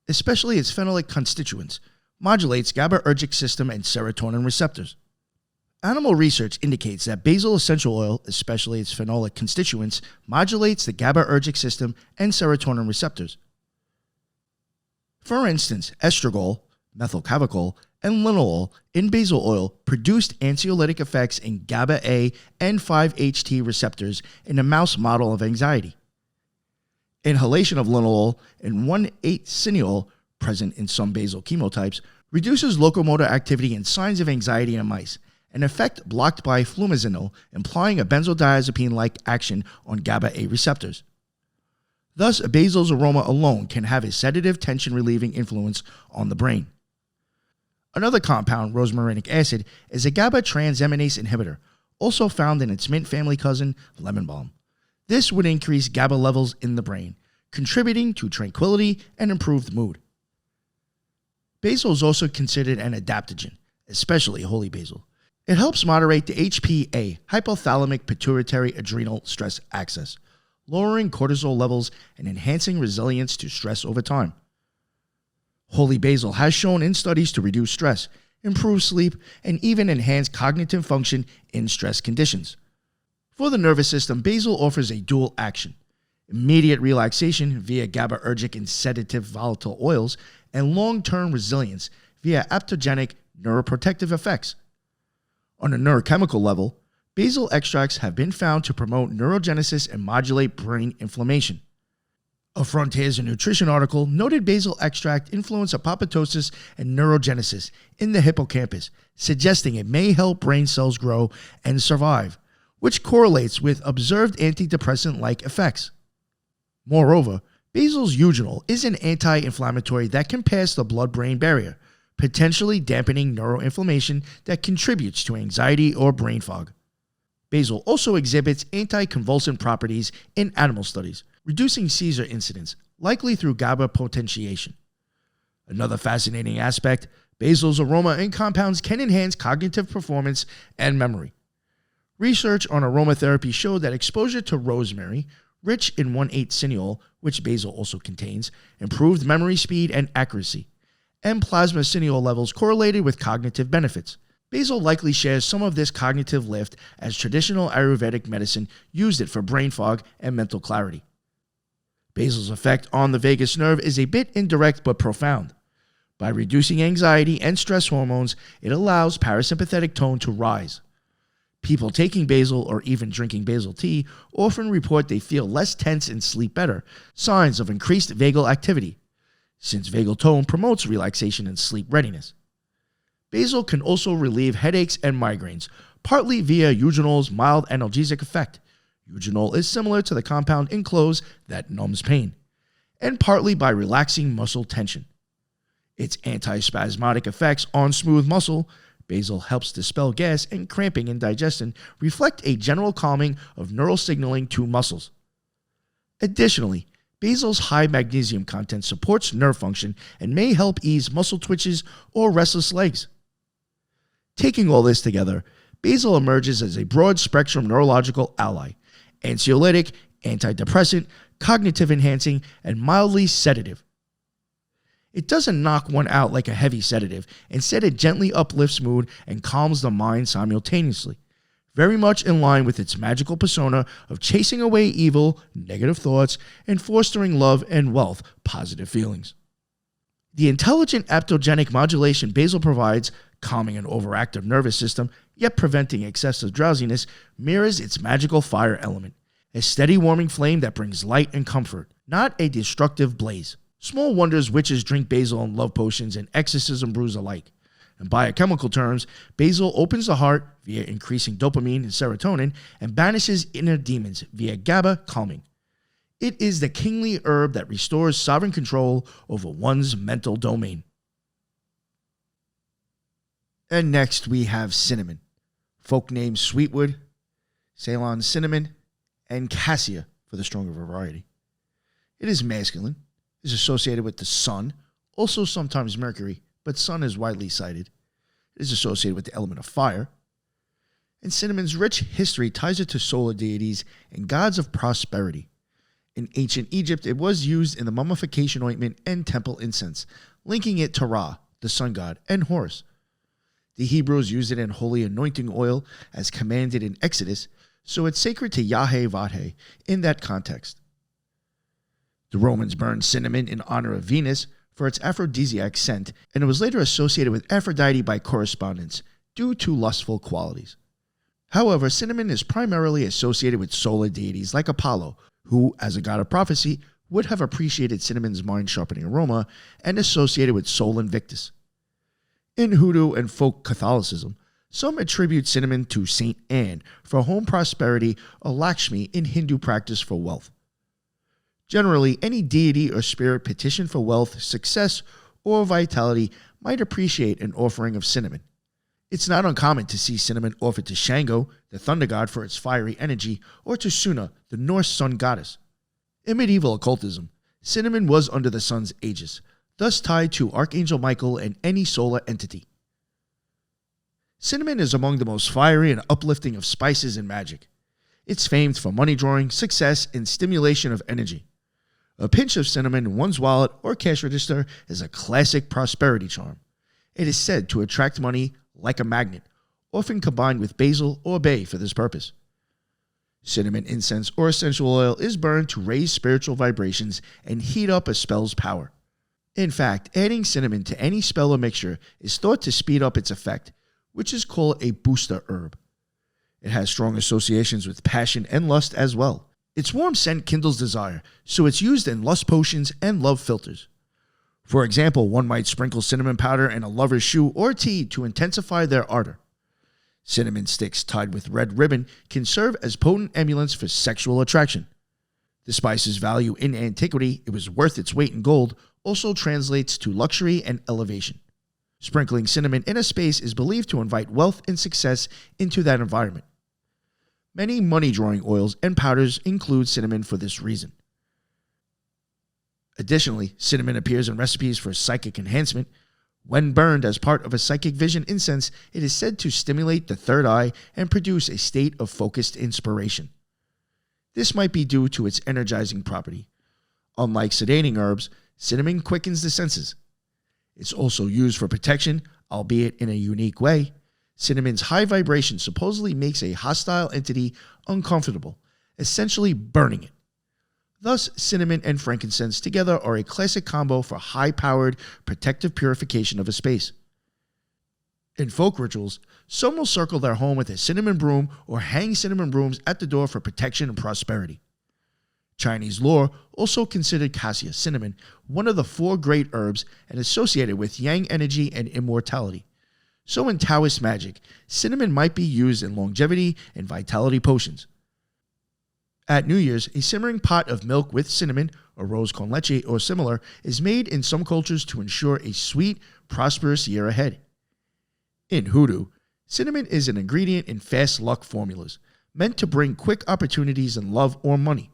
especially its phenolic constituents, modulates GABAergic system and serotonin receptors. Animal research indicates that basil essential oil, especially its phenolic constituents, modulates the GABAergic system and serotonin receptors. For instance, estragol, methylcavicol, and linalool in basil oil produced anxiolytic effects in GABA-A and 5-HT receptors in a mouse model of anxiety. Inhalation of linalool and 1,8-cineol, present in some basil chemotypes, reduces locomotor activity and signs of anxiety in mice, an effect blocked by flumazenil, implying a benzodiazepine-like action on GABA-A receptors. Thus, basil's aroma alone can have a sedative, tension-relieving influence on the brain. Another compound, rosmarinic acid, is a GABA transaminase inhibitor, also found in its mint family cousin, lemon balm. This would increase GABA levels in the brain, contributing to tranquility and improved mood. Basil is also considered an adaptogen, especially holy basil. It helps moderate the HPA, hypothalamic pituitary adrenal stress axis, lowering cortisol levels and enhancing resilience to stress over time. Holy basil has shown in studies to reduce stress, improve sleep, and even enhance cognitive function in stress conditions. For the nervous system, basil offers a dual action: immediate relaxation via GABAergic and sedative volatile oils, and long-term resilience via aptogenic neuroprotective effects. On a neurochemical level, basil extracts have been found to promote neurogenesis and modulate brain inflammation. A Frontiers in Nutrition article noted basil extract influence apoptosis and neurogenesis in the hippocampus, suggesting it may help brain cells grow and survive, which correlates with observed antidepressant-like effects. Moreover, basil's eugenol is an anti-inflammatory that can pass the blood-brain barrier, potentially dampening neuroinflammation that contributes to anxiety or brain fog. Basil also exhibits anticonvulsant properties in animal studies, reducing seizure incidence, likely through GABA potentiation. Another fascinating aspect, basil's aroma and compounds can enhance cognitive performance and memory. Research on aromatherapy showed that exposure to rosemary, rich in 1,8-cineol, which basil also contains, improved memory speed and accuracy, and plasma cineol levels correlated with cognitive benefits. Basil likely shares some of this cognitive lift, as traditional Ayurvedic medicine used it for brain fog and mental clarity. Basil's effect on the vagus nerve is a bit indirect but profound. By reducing anxiety and stress hormones, it allows parasympathetic tone to rise. People taking basil or even drinking basil tea often report they feel less tense and sleep better, signs of increased vagal activity, since vagal tone promotes relaxation and sleep readiness. Basil can also relieve headaches and migraines, partly via eugenol's mild analgesic effect. Eugenol is similar to the compound in cloves that numbs pain, and partly by relaxing muscle tension. Its antispasmodic effects on smooth muscle, basil helps dispel gas and cramping and digestion, reflect a general calming of neural signaling to muscles. Additionally, basil's high magnesium content supports nerve function and may help ease muscle twitches or restless legs. Taking all this together, basil emerges as a broad-spectrum neurological ally: anxiolytic, antidepressant, cognitive enhancing, and mildly sedative. It doesn't knock one out like a heavy sedative. Instead, it gently uplifts mood and calms the mind simultaneously, very much in line with its magical persona of chasing away evil, negative thoughts, and fostering love and wealth, positive feelings. The intelligent aptogenic modulation basil provides, calming an overactive nervous system, yet preventing excessive drowsiness, mirrors its magical fire element, a steady warming flame that brings light and comfort, not a destructive blaze. Small wonders witches drink basil in love potions and exorcism brews alike. In biochemical terms, basil opens the heart via increasing dopamine and serotonin and banishes inner demons via GABA calming. It is the kingly herb that restores sovereign control over one's mental domain. And next we have cinnamon, folk names sweetwood, Ceylon cinnamon, and cassia for the stronger variety. It is masculine, is associated with the sun, also sometimes Mercury, but sun is widely cited. It is associated with the element of fire. And cinnamon's rich history ties it to solar deities and gods of prosperity. In ancient Egypt, it was used in the mummification ointment and temple incense, linking it to Ra, the sun god, and Horus. The Hebrews used it in holy anointing oil as commanded in Exodus, so it's sacred to Yahweh in that context. The Romans burned cinnamon in honor of Venus for its aphrodisiac scent, and it was later associated with Aphrodite by correspondence due to lustful qualities. However, cinnamon is primarily associated with solar deities like Apollo, who, as a god of prophecy, would have appreciated cinnamon's mind-sharpening aroma and associated with Sol Invictus. In Hoodoo and folk Catholicism, some attribute cinnamon to Saint Anne for home prosperity or Lakshmi in Hindu practice for wealth. Generally, any deity or spirit petitioned for wealth, success, or vitality might appreciate an offering of cinnamon. It's not uncommon to see cinnamon offered to Shango, the thunder god, for its fiery energy, or to Suna, the Norse sun goddess. In medieval occultism, cinnamon was under the sun's aegis, thus tied to Archangel Michael and any solar entity. Cinnamon is among the most fiery and uplifting of spices in magic. It's famed for money drawing, success, and stimulation of energy. A pinch of cinnamon in one's wallet or cash register is a classic prosperity charm. It is said to attract money like a magnet, often combined with basil or bay for this purpose. Cinnamon incense or essential oil is burned to raise spiritual vibrations and heat up a spell's power. In fact, adding cinnamon to any spell or mixture is thought to speed up its effect, which is called a booster herb. It has strong associations with passion and lust as well. Its warm scent kindles desire, so it's used in lust potions and love filters. For example, one might sprinkle cinnamon powder in a lover's shoe or tea to intensify their ardor. Cinnamon sticks tied with red ribbon can serve as potent emolents for sexual attraction. The spice's value in antiquity, it was worth its weight in gold, also translates to luxury and elevation. Sprinkling cinnamon in a space is believed to invite wealth and success into that environment. Many money-drawing oils and powders include cinnamon for this reason. Additionally, cinnamon appears in recipes for psychic enhancement. When burned as part of a psychic vision incense, it is said to stimulate the third eye and produce a state of focused inspiration. This might be due to its energizing property. Unlike sedating herbs, cinnamon quickens the senses. It's also used for protection, albeit in a unique way. Cinnamon's high vibration supposedly makes a hostile entity uncomfortable, essentially burning it. Thus, cinnamon and frankincense together are a classic combo for high-powered protective purification of a space. In folk rituals, some will circle their home with a cinnamon broom or hang cinnamon brooms at the door for protection and prosperity. Chinese lore also considered cassia, cinnamon, one of the 4 great herbs and associated with yang energy and immortality. So in Taoist magic, cinnamon might be used in longevity and vitality potions. At New Year's, a simmering pot of milk with cinnamon, or rose con leche or similar, is made in some cultures to ensure a sweet, prosperous year ahead. In hoodoo, cinnamon is an ingredient in fast luck formulas, meant to bring quick opportunities in love or money.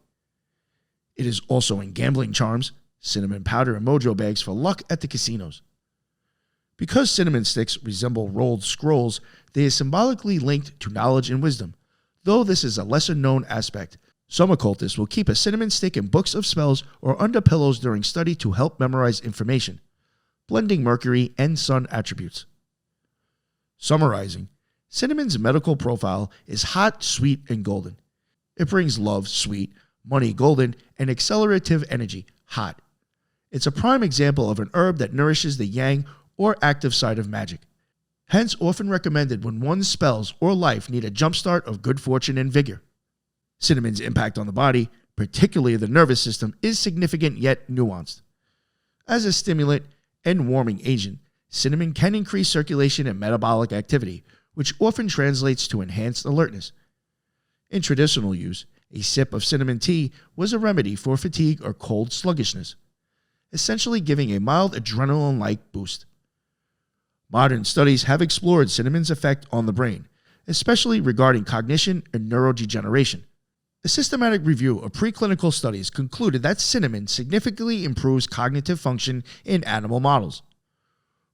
It is also in gambling charms, cinnamon powder and mojo bags for luck at the casinos. Because cinnamon sticks resemble rolled scrolls, they are symbolically linked to knowledge and wisdom, though this is a lesser-known aspect. Some occultists will keep a cinnamon stick in books of spells or under pillows during study to help memorize information, blending Mercury and Sun attributes. Summarizing, cinnamon's medical profile is hot, sweet, and golden. It brings love, sweet, money, golden, and accelerative energy, hot. It's a prime example of an herb that nourishes the yang or active side of magic, hence often recommended when one's spells or life need a jumpstart of good fortune and vigor. Cinnamon's impact on the body, particularly the nervous system, is significant yet nuanced. As a stimulant and warming agent, cinnamon can increase circulation and metabolic activity, which often translates to enhanced alertness. In traditional use, a sip of cinnamon tea was a remedy for fatigue or cold sluggishness, essentially giving a mild adrenaline-like boost. Modern studies have explored cinnamon's effect on the brain, especially regarding cognition and neurodegeneration. A systematic review of preclinical studies concluded that cinnamon significantly improves cognitive function in animal models.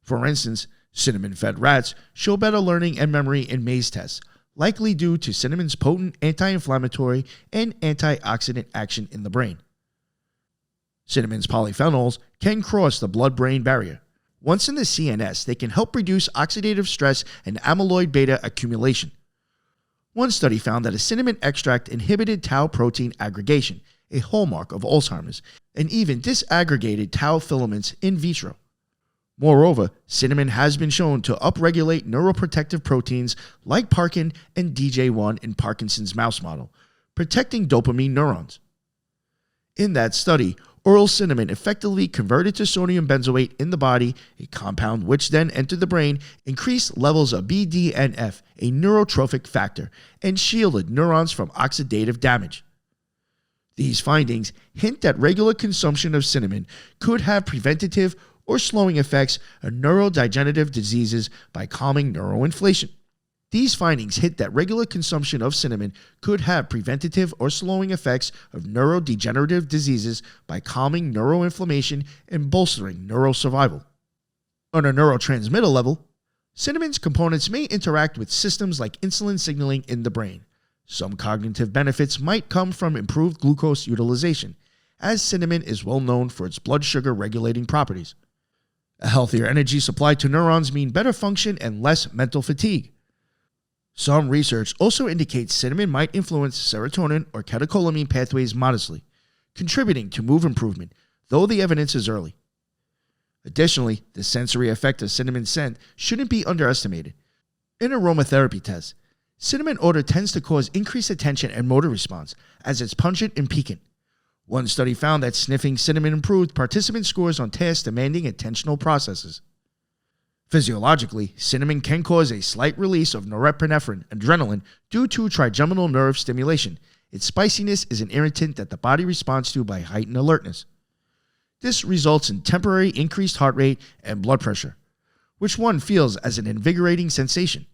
For instance, cinnamon-fed rats show better learning and memory in maze tests, likely due to cinnamon's potent anti-inflammatory and antioxidant action in the brain. Cinnamon's polyphenols can cross the blood-brain barrier. Once in the CNS, they can help reduce oxidative stress and amyloid beta accumulation. One study found that a cinnamon extract inhibited tau protein aggregation, a hallmark of Alzheimer's, and even disaggregated tau filaments in vitro. Moreover, cinnamon has been shown to upregulate neuroprotective proteins like parkin and DJ1 in Parkinson's mouse model, protecting dopamine neurons. In that study, oral cinnamon effectively converted to sodium benzoate in the body, a compound which then entered the brain, increased levels of BDNF, a neurotrophic factor, and shielded neurons from oxidative damage. These findings hint that regular consumption of cinnamon could have preventative or slowing effects of neurodegenerative diseases by calming neuroinflammation. These findings hint that regular consumption of cinnamon could have preventative or slowing effects of neurodegenerative diseases by calming neuroinflammation and bolstering neurosurvival. On a neurotransmitter level, Cinnamon's components may interact with systems like insulin signaling in the brain. Some cognitive benefits might come from improved glucose utilization, as cinnamon is well known for its blood sugar regulating properties. A healthier energy supply to neurons mean better function and less mental fatigue. Some research also indicates cinnamon might influence serotonin or catecholamine pathways modestly, contributing to mood improvement, though the evidence is early. Additionally, the sensory effect of cinnamon scent shouldn't be underestimated. In aromatherapy tests, cinnamon odor tends to cause increased attention and motor response, as it's pungent and piquant. One study found that sniffing cinnamon improved participant scores on tasks demanding attentional processes. Physiologically, cinnamon can cause a slight release of norepinephrine, adrenaline, due to trigeminal nerve stimulation. Its spiciness is an irritant that the body responds to by heightened alertness. This results in temporary increased heart rate and blood pressure, which one feels as an invigorating sensation.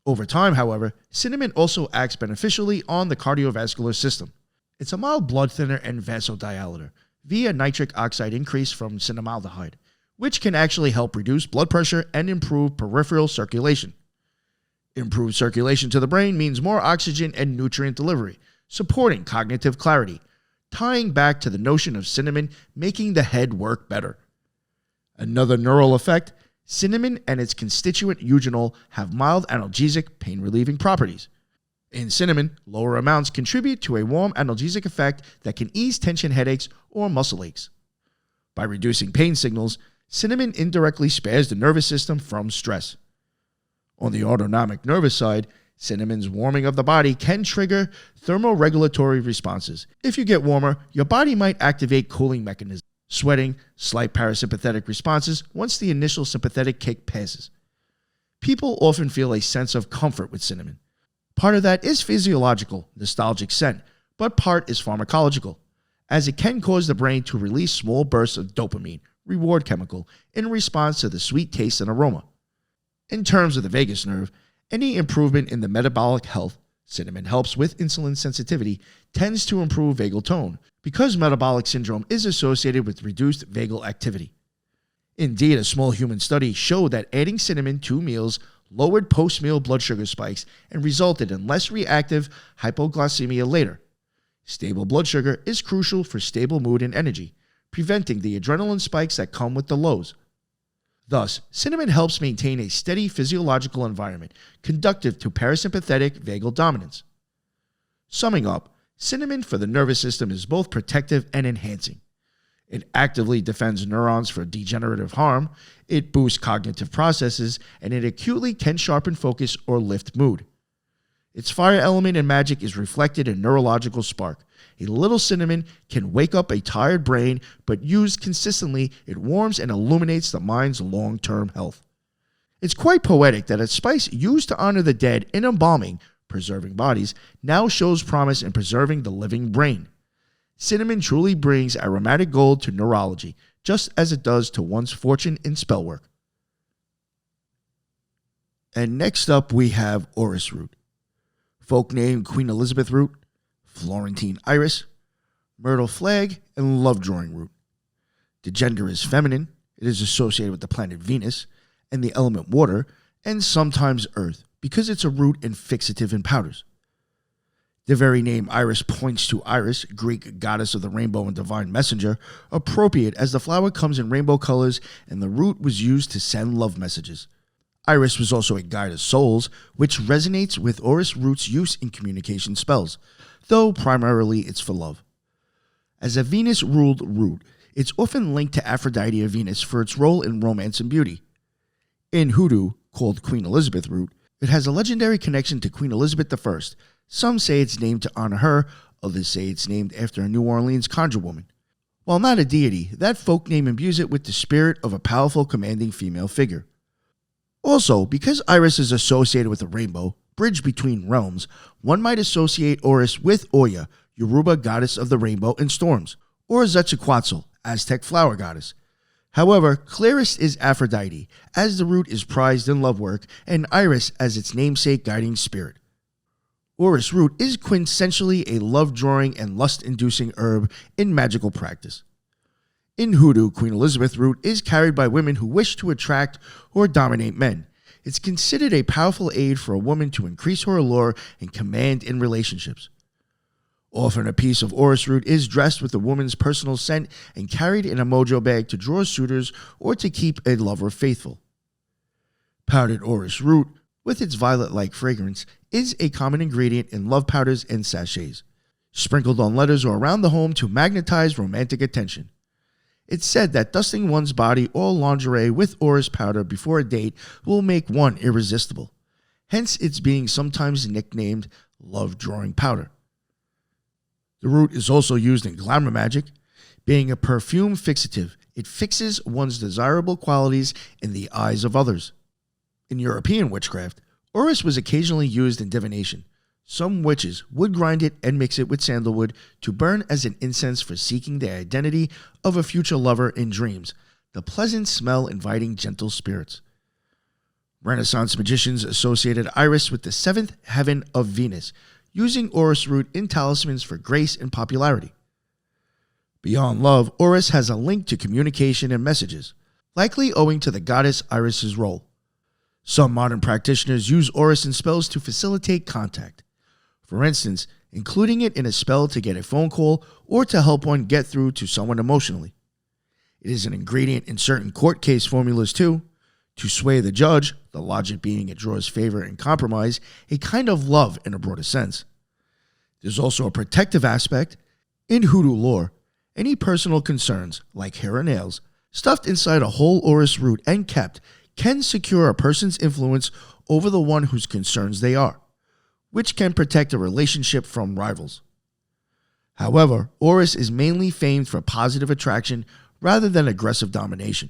Over time, however, cinnamon also acts beneficially on the cardiovascular system. It's a mild blood thinner and vasodilator via nitric oxide increase from cinnamaldehyde, which can actually help reduce blood pressure and improve peripheral circulation. Improved circulation to the brain means more oxygen and nutrient delivery, supporting cognitive clarity, tying back to the notion of cinnamon making the head work better. Another neural effect, cinnamon and its constituent eugenol have mild analgesic, pain-relieving properties. In cinnamon, lower amounts contribute to a warm analgesic effect that can ease tension headaches or muscle aches. By reducing pain signals, cinnamon indirectly spares the nervous system from stress. On the autonomic nervous side, cinnamon's warming of the body can trigger thermoregulatory responses. If you get warmer, your body might activate cooling mechanisms, sweating, slight parasympathetic responses once the initial sympathetic kick passes. People often feel a sense of comfort with cinnamon. Part of that is physiological, nostalgic scent, but part is pharmacological, as it can cause the brain to release small bursts of dopamine, reward chemical, in response to the sweet taste and aroma. In terms of the vagus nerve, any improvement in the metabolic health, cinnamon helps with insulin sensitivity, tends to improve vagal tone, because metabolic syndrome is associated with reduced vagal activity. Indeed, a small human study showed that adding cinnamon to meals lowered post-meal blood sugar spikes and resulted in less reactive hypoglycemia later. Stable blood sugar is crucial for stable mood and energy, preventing the adrenaline spikes that come with the lows. Thus, cinnamon helps maintain a steady physiological environment conducive to parasympathetic vagal dominance. Summing up, cinnamon for the nervous system is both protective and enhancing. It actively defends neurons for degenerative harm, it boosts cognitive processes, and it acutely can sharpen focus or lift mood. Its fire element and magic is reflected in neurological spark. A little cinnamon can wake up a tired brain, but used consistently, it warms and illuminates the mind's long-term health. It's quite poetic that a spice used to honor the dead in embalming, preserving bodies, now shows promise in preserving the living brain. Cinnamon truly brings aromatic gold to neurology, just as it does to one's fortune in spell work. And next up we have orris root. Folk name Queen Elizabeth root, Florentine iris, myrtle flag, and love drawing root. The gender is feminine. It is associated with the planet Venus and the element water, and sometimes earth, because it's a root and fixative in powders. The very name Iris points to Iris, Greek goddess of the rainbow and divine messenger, appropriate as the flower comes in rainbow colors and the root was used to send love messages. Iris was also a guide of souls, which resonates with orris root's use in communication spells, though primarily it's for love. As a Venus-ruled root, it's often linked to Aphrodite or Venus for its role in romance and beauty. In hoodoo, called Queen Elizabeth root, it has a legendary connection to Queen Elizabeth I. Some say it's named to honor her, others say it's named after a New Orleans conjure woman. While not a deity, that folk name imbues it with the spirit of a powerful, commanding female figure. Also, because Iris is associated with a rainbow, bridge between realms, one might associate Orris with Oya, Yoruba goddess of the rainbow and storms, or Quetzalcoatl, Aztec flower goddess. However, clearest is Aphrodite, as the root is prized in love work, and Iris as its namesake guiding spirit. Orris root is quintessentially a love-drawing and lust-inducing herb in magical practice. In hoodoo, Queen Elizabeth root is carried by women who wish to attract or dominate men. It's considered a powerful aid for a woman to increase her allure and command in relationships. Often a piece of orris root is dressed with a woman's personal scent and carried in a mojo bag to draw suitors or to keep a lover faithful. Powdered orris root, with its violet-like fragrance, is a common ingredient in love powders and sachets, sprinkled on letters or around the home to magnetize romantic attention. It's said that dusting one's body or lingerie with orris powder before a date will make one irresistible, hence its being sometimes nicknamed love-drawing powder. The root is also used in glamour magic. Being a perfume fixative, it fixes one's desirable qualities in the eyes of others. In European witchcraft, orris was occasionally used in divination. Some witches would grind it and mix it with sandalwood to burn as an incense for seeking the identity of a future lover in dreams, the pleasant smell inviting gentle spirits. Renaissance magicians associated iris with the seventh heaven of Venus, using orris root in talismans for grace and popularity. Beyond love, orris has a link to communication and messages, likely owing to the goddess Iris's role. Some modern practitioners use orris in spells to facilitate contact. For instance, including it in a spell to get a phone call or to help one get through to someone emotionally. It is an ingredient in certain court case formulas too, to sway the judge, the logic being it draws favor and compromise, a kind of love in a broader sense. There's also a protective aspect. In hoodoo lore, any personal concerns, like hair or nails, stuffed inside a whole orris root and kept, can secure a person's influence over the one whose concerns they are, which can protect a relationship from rivals. However, orris is mainly famed for positive attraction rather than aggressive domination.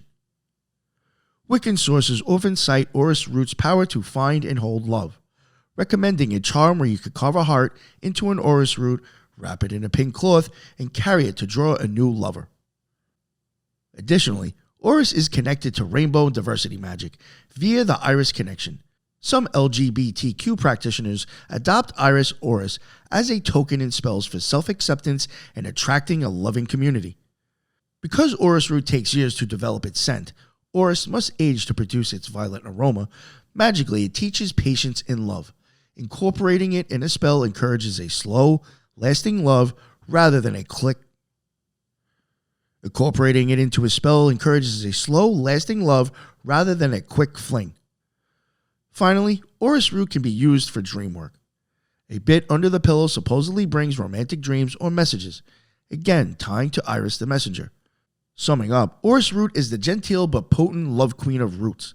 Wiccan sources often cite orris root's power to find and hold love, recommending a charm where you could carve a heart into an orris root, wrap it in a pink cloth, and carry it to draw a new lover. Additionally, orris is connected to rainbow diversity magic via the iris connection. Some LGBTQ practitioners adopt iris orris as a token in spells for self-acceptance and attracting a loving community. Because orris root takes years to develop its scent, orris must age to produce its violet aroma. Magically, it teaches patience in love. Incorporating it in a spell encourages a slow, lasting love rather than a quick. Incorporating it into a spell encourages a slow, lasting love rather than a quick fling. Finally, orris root can be used for dream work. A bit under the pillow supposedly brings romantic dreams or messages, again tying to Iris the messenger. Summing up, orris root is the genteel but potent love queen of roots.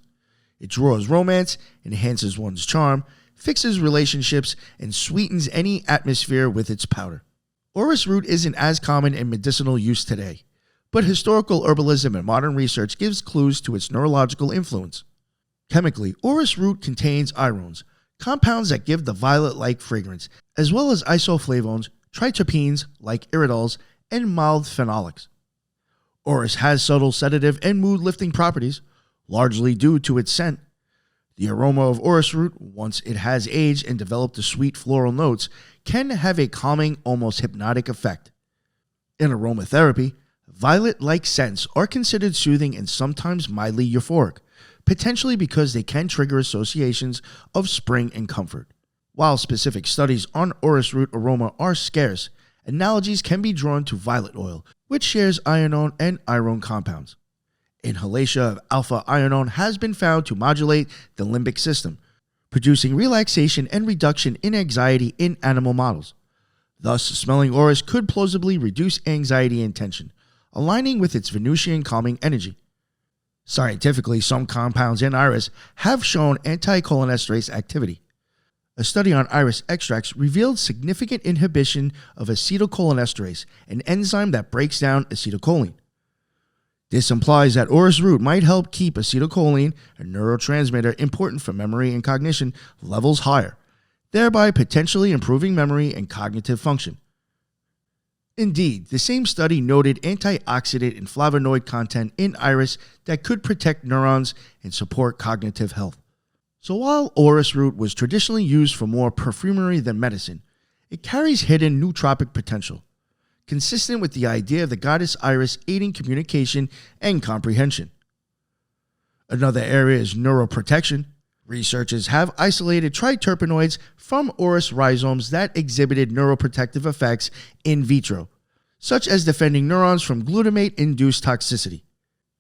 It draws romance, enhances one's charm, fixes relationships, and sweetens any atmosphere with its powder. Orris root isn't as common in medicinal use today, but historical herbalism and modern research gives clues to its neurological influence. Chemically, orris root contains irones, compounds that give the violet-like fragrance, as well as isoflavones, triterpenes like iridols, and mild phenolics. Orris has subtle sedative and mood-lifting properties, largely due to its scent. The aroma of orris root, once it has aged and developed the sweet floral notes, can have a calming, almost hypnotic effect. In aromatherapy, violet-like scents are considered soothing and sometimes mildly euphoric, potentially because they can trigger associations of spring and comfort. While specific studies on orris root aroma are scarce, analogies can be drawn to violet oil, which shares ionone and irone compounds. Inhalation of alpha ionone has been found to modulate the limbic system, producing relaxation and reduction in anxiety in animal models. Thus, smelling orris could plausibly reduce anxiety and tension, aligning with its Venusian calming energy. Scientifically, some compounds in iris have shown anticholinesterase activity. A study on iris extracts revealed significant inhibition of acetylcholinesterase, an enzyme that breaks down acetylcholine. This implies that orris root might help keep acetylcholine, a neurotransmitter important for memory and cognition, levels higher, thereby potentially improving memory and cognitive function. Indeed, the same study noted antioxidant and flavonoid content in iris that could protect neurons and support cognitive health. So while orris root was traditionally used for more perfumery than medicine, it carries hidden nootropic potential, consistent with the idea of the goddess Iris aiding communication and comprehension. Another area is neuroprotection. Researchers have isolated triterpenoids from orris rhizomes that exhibited neuroprotective effects in vitro, such as defending neurons from glutamate-induced toxicity.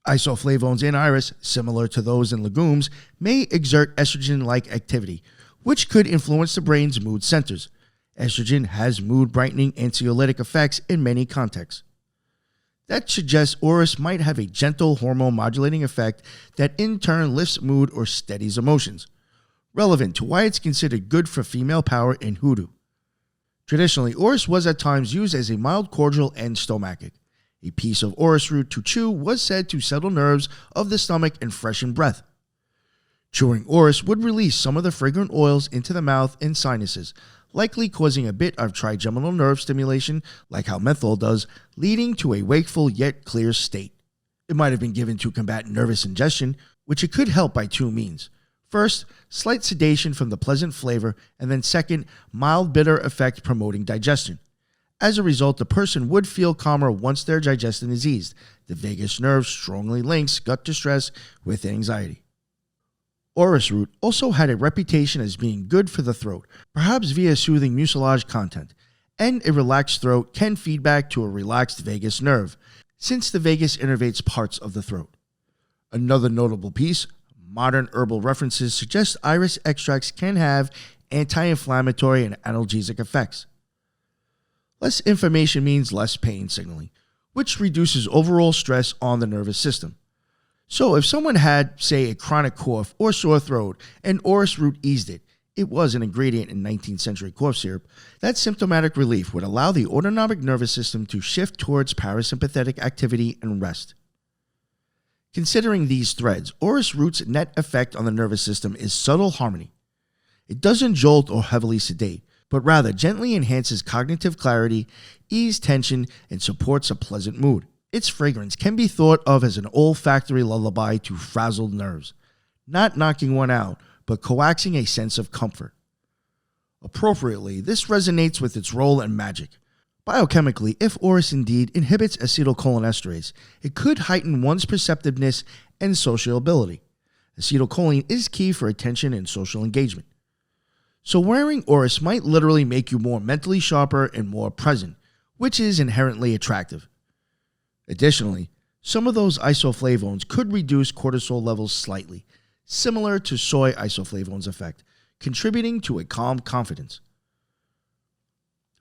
Isoflavones in iris, similar to those in legumes, may exert estrogen-like activity, which could influence the brain's mood centers. Estrogen has mood-brightening anxiolytic effects in many contexts. That suggests orris might have a gentle hormone-modulating effect that in turn lifts mood or steadies emotions, relevant to why it's considered good for female power in hoodoo. Traditionally, orris was at times used as a mild cordial and stomachic. A piece of orris root to chew was said to settle nerves of the stomach and freshen breath. Chewing orris would release some of the fragrant oils into the mouth and sinuses, likely causing a bit of trigeminal nerve stimulation, like how menthol does, leading to a wakeful yet clear state. It might have been given to combat nervous ingestion, which it could help by two means. First, slight sedation from the pleasant flavor, and then second, mild bitter effect promoting digestion. As a result, the person would feel calmer once their digestion is eased. The vagus nerve strongly links gut distress with anxiety. Orris root also had a reputation as being good for the throat, perhaps via soothing mucilage content, and a relaxed throat can feed back to a relaxed vagus nerve, since the vagus innervates parts of the throat. Another notable piece, modern herbal references suggest iris extracts can have anti-inflammatory and analgesic effects. Less information means less pain signaling, which reduces overall stress on the nervous system. So if someone had, say, a chronic cough or sore throat and orris root eased it, it was an ingredient in 19th century cough syrup, that symptomatic relief would allow the autonomic nervous system to shift towards parasympathetic activity and rest. Considering these threads, orris root's net effect on the nervous system is subtle harmony. It doesn't jolt or heavily sedate, but rather gently enhances cognitive clarity, ease tension, and supports a pleasant mood. Its fragrance can be thought of as an olfactory lullaby to frazzled nerves, not knocking one out, but coaxing a sense of comfort. Appropriately, this resonates with its role in magic. Biochemically, if orris indeed inhibits acetylcholinesterase, it could heighten one's perceptiveness and sociability. Acetylcholine is key for attention and social engagement. So wearing orris might literally make you more mentally sharper and more present, which is inherently attractive. Additionally, some of those isoflavones could reduce cortisol levels slightly, similar to soy isoflavones' effect, contributing to a calm confidence.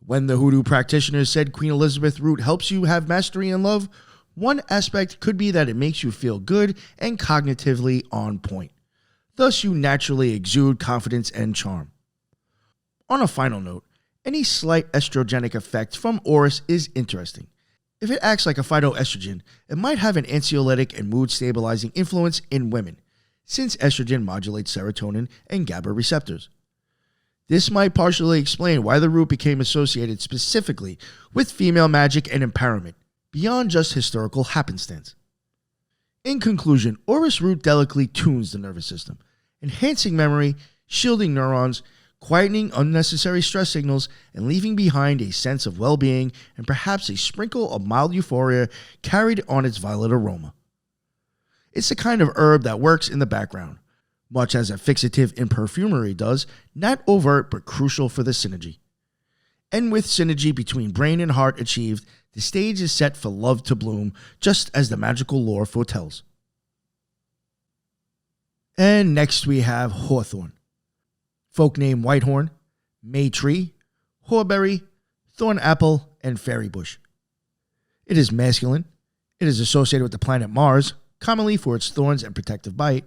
When the hoodoo practitioners said Queen Elizabeth root helps you have mastery in love, one aspect could be that it makes you feel good and cognitively on point. Thus, you naturally exude confidence and charm. On a final note, any slight estrogenic effect from orris is interesting. If it acts like a phytoestrogen, it might have an anxiolytic and mood-stabilizing influence in women, since estrogen modulates serotonin and GABA receptors. This might partially explain why the root became associated specifically with female magic and empowerment, beyond just historical happenstance. In conclusion, orris root delicately tunes the nervous system, enhancing memory, shielding neurons, quietening unnecessary stress signals, and leaving behind a sense of well-being and perhaps a sprinkle of mild euphoria carried on its violet aroma. It's the kind of herb that works in the background, much as a fixative in perfumery does, not overt but crucial for the synergy. And with synergy between brain and heart achieved, the stage is set for love to bloom, just as the magical lore foretells. And next we have hawthorn. Folk name whitehorn, may tree, horberry, thorn apple, and fairy bush. It is masculine. It is associated with the planet Mars, commonly for its thorns and protective bite,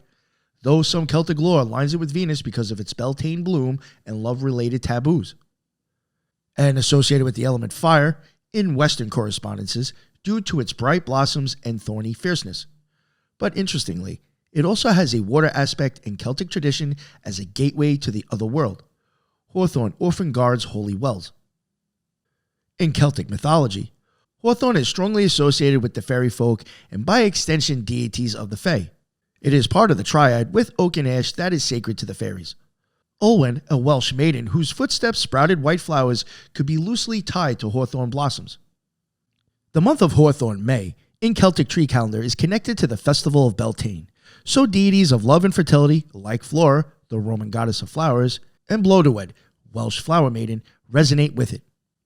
though some Celtic lore lines it with Venus because of its Beltane bloom and love-related taboos. And associated with the element fire in Western correspondences due to its bright blossoms and thorny fierceness. But interestingly, it also has a water aspect in Celtic tradition as a gateway to the other world. Hawthorn often guards holy wells. In Celtic mythology, hawthorn is strongly associated with the fairy folk and by extension deities of the Fae. It is part of the triad with oak and ash that is sacred to the fairies. Olwen, a Welsh maiden whose footsteps sprouted white flowers, could be loosely tied to hawthorn blossoms. The month of hawthorn, May, in Celtic tree calendar is connected to the festival of Beltane. So deities of love and fertility, like Flora, the Roman goddess of flowers, and Blodeuwedd, Welsh flower maiden, resonate with it.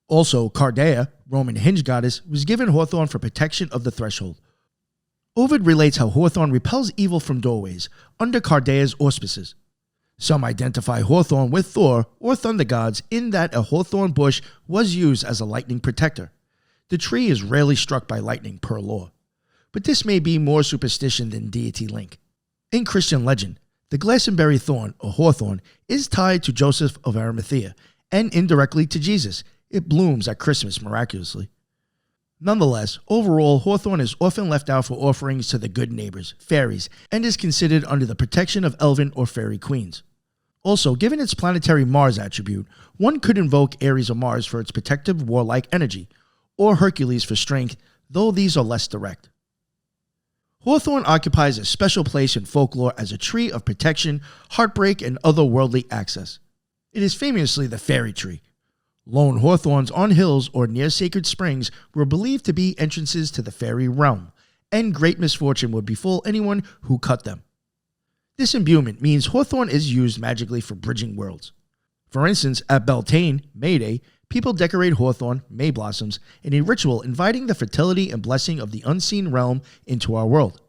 Also, Cardea, Roman hinge goddess, was given hawthorn for protection of the threshold. Ovid relates how hawthorn repels evil from doorways, under Cardea's auspices. Some identify hawthorn with Thor or thunder gods in that a hawthorn bush was used as a lightning protector. The tree is rarely struck by lightning per lore, but this may be more superstition than deity link. In Christian legend, the Glastonbury thorn, or hawthorn, is tied to Joseph of Arimathea, and indirectly to Jesus. It blooms at Christmas miraculously. Nonetheless, overall, hawthorn is often left out for offerings to the good neighbors, fairies, and is considered under the protection of elven or fairy queens. Also, given its planetary Mars attribute, one could invoke Ares or Mars for its protective warlike energy, or Hercules for strength, though these are less direct. Hawthorn occupies a special place in folklore as a tree of protection, heartbreak, and otherworldly access. It is famously the fairy tree. Lone hawthorns on hills or near sacred springs were believed to be entrances to the fairy realm, and great misfortune would befall anyone who cut them. This imbuement means hawthorn is used magically for bridging worlds. For instance, at Beltane, May Day, people decorate hawthorn, May blossoms, in a ritual inviting the fertility and blessing of the unseen realm into our world.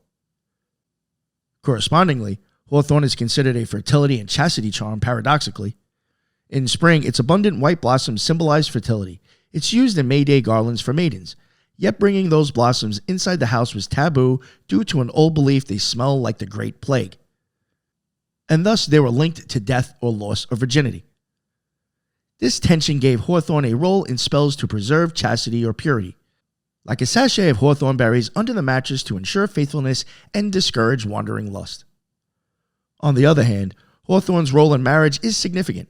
Correspondingly, hawthorn is considered a fertility and chastity charm paradoxically. In spring, its abundant white blossoms symbolize fertility. It's used in May Day garlands for maidens, yet bringing those blossoms inside the house was taboo due to an old belief they smell like the Great Plague, and thus they were linked to death or loss of virginity. This tension gave hawthorn a role in spells to preserve chastity or purity, like a sachet of hawthorn berries under the mattress to ensure faithfulness and discourage wandering lust. On the other hand, hawthorn's role in marriage is significant.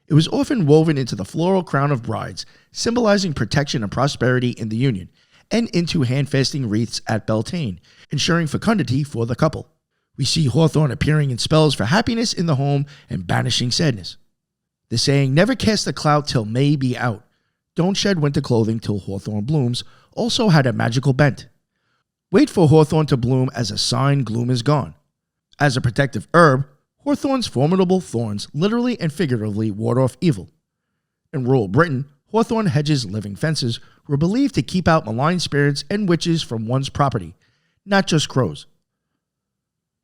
It was often woven into the floral crown of brides, symbolizing protection and prosperity in the union, and into handfasting wreaths at Beltane, ensuring fecundity for the couple. We see hawthorn appearing in spells for happiness in the home and banishing sadness. The saying, "Never cast a cloud till May be out, don't shed winter clothing till hawthorn blooms," also had a magical bent. Wait for hawthorn to bloom as a sign gloom is gone. As a protective herb, hawthorn's formidable thorns literally and figuratively ward off evil. In rural Britain, hawthorn hedges, living fences, were believed to keep out malign spirits and witches from one's property, not just crows.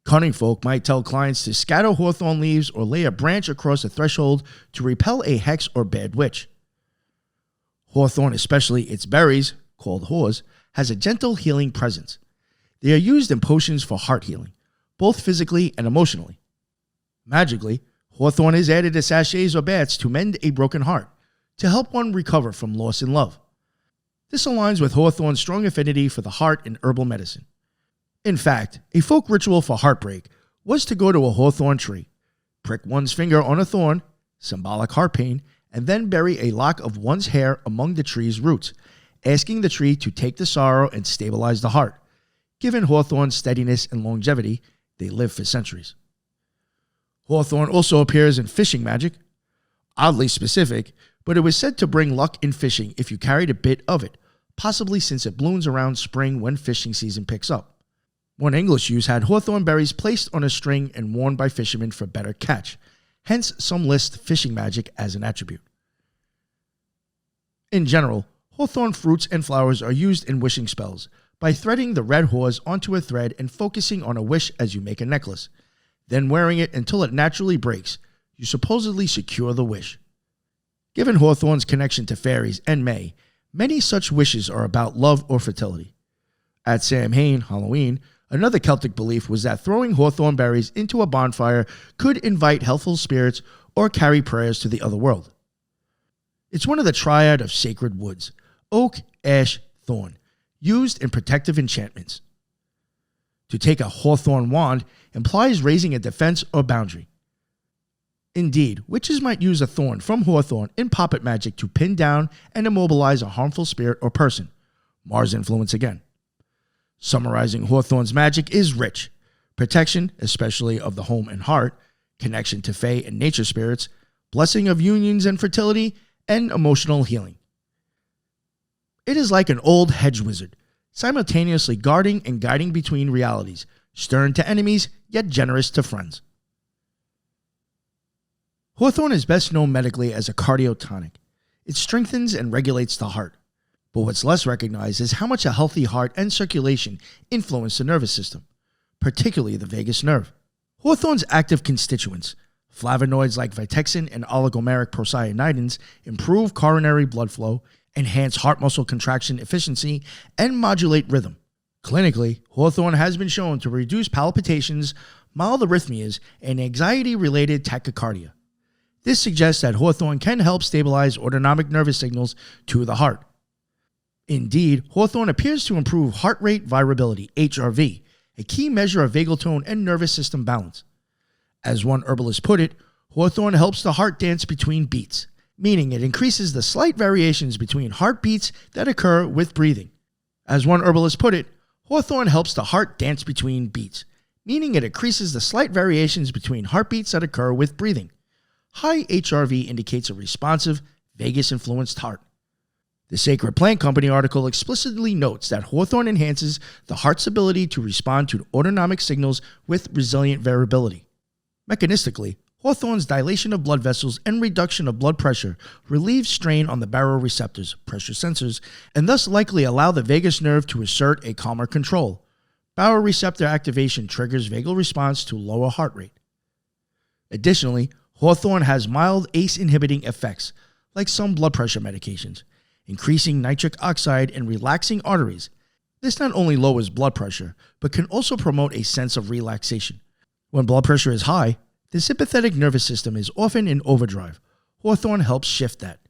Cunning folk might tell clients to scatter hawthorn leaves or lay a branch across a threshold to repel a hex or bad witch. Hawthorn, especially its berries, called haws, has a gentle healing presence. They are used in potions for heart healing, both physically and emotionally. Magically, hawthorn is added to sachets or baths to mend a broken heart, to help one recover from loss in love. This aligns with hawthorn's strong affinity for the heart in herbal medicine. In fact, a folk ritual for heartbreak was to go to a hawthorn tree, prick one's finger on a thorn, symbolic heart pain, and then bury a lock of one's hair among the tree's roots, asking the tree to take the sorrow and stabilize the heart. Given hawthorn's steadiness and longevity, they live for centuries. Hawthorn also appears in fishing magic. Oddly specific, but it was said to bring luck in fishing if you carried a bit of it, possibly since it blooms around spring when fishing season picks up. One English use had hawthorn berries placed on a string and worn by fishermen for better catch, hence some list fishing magic as an attribute. In general, hawthorn fruits and flowers are used in wishing spells, by threading the red haws onto a thread and focusing on a wish as you make a necklace, then wearing it until it naturally breaks. You supposedly secure the wish. Given hawthorn's connection to fairies and May, many such wishes are about love or fertility. At Samhain, Halloween, another Celtic belief was that throwing hawthorn berries into a bonfire could invite helpful spirits or carry prayers to the other world. It's one of the triad of sacred woods, oak, ash, thorn, used in protective enchantments. To take a hawthorn wand implies raising a defense or boundary. Indeed, witches might use a thorn from hawthorn in puppet magic to pin down and immobilize a harmful spirit or person. Mars influence again. Summarizing hawthorn's magic is rich. Protection, especially of the home and heart, connection to fae and nature spirits, blessing of unions and fertility, and emotional healing. It is like an old hedge wizard, simultaneously guarding and guiding between realities, stern to enemies, yet generous to friends. Hawthorn is best known medically as a cardiotonic. It strengthens and regulates the heart. But what's less recognized is how much a healthy heart and circulation influence the nervous system, particularly the vagus nerve. Hawthorn's active constituents, flavonoids like vitexin and oligomeric procyanidins, improve coronary blood flow, enhance heart muscle contraction efficiency, and modulate rhythm. Clinically, Hawthorn has been shown to reduce palpitations, mild arrhythmias, and anxiety-related tachycardia. This suggests that Hawthorn can help stabilize autonomic nervous signals to the heart. Indeed, Hawthorn appears to improve heart rate variability, HRV, a key measure of vagal tone and nervous system balance. As one herbalist put it, Hawthorn helps the heart dance between beats, meaning it increases the slight variations between heartbeats that occur with breathing. As one herbalist put it, Hawthorn helps the heart dance between beats, meaning it increases the slight variations between heartbeats that occur with breathing. High HRV indicates a responsive, vagus-influenced heart. The Sacred Plant Company article explicitly notes that Hawthorn enhances the heart's ability to respond to autonomic signals with resilient variability. Mechanistically, Hawthorn's dilation of blood vessels and reduction of blood pressure relieves strain on the baroreceptors, pressure sensors, and thus likely allow the vagus nerve to assert a calmer control. Baroreceptor activation triggers vagal response to lower heart rate. Additionally, Hawthorn has mild ACE-inhibiting effects, like some blood pressure medications, increasing nitric oxide and relaxing arteries. This not only lowers blood pressure, but can also promote a sense of relaxation. When blood pressure is high, the sympathetic nervous system is often in overdrive. Hawthorn helps shift that.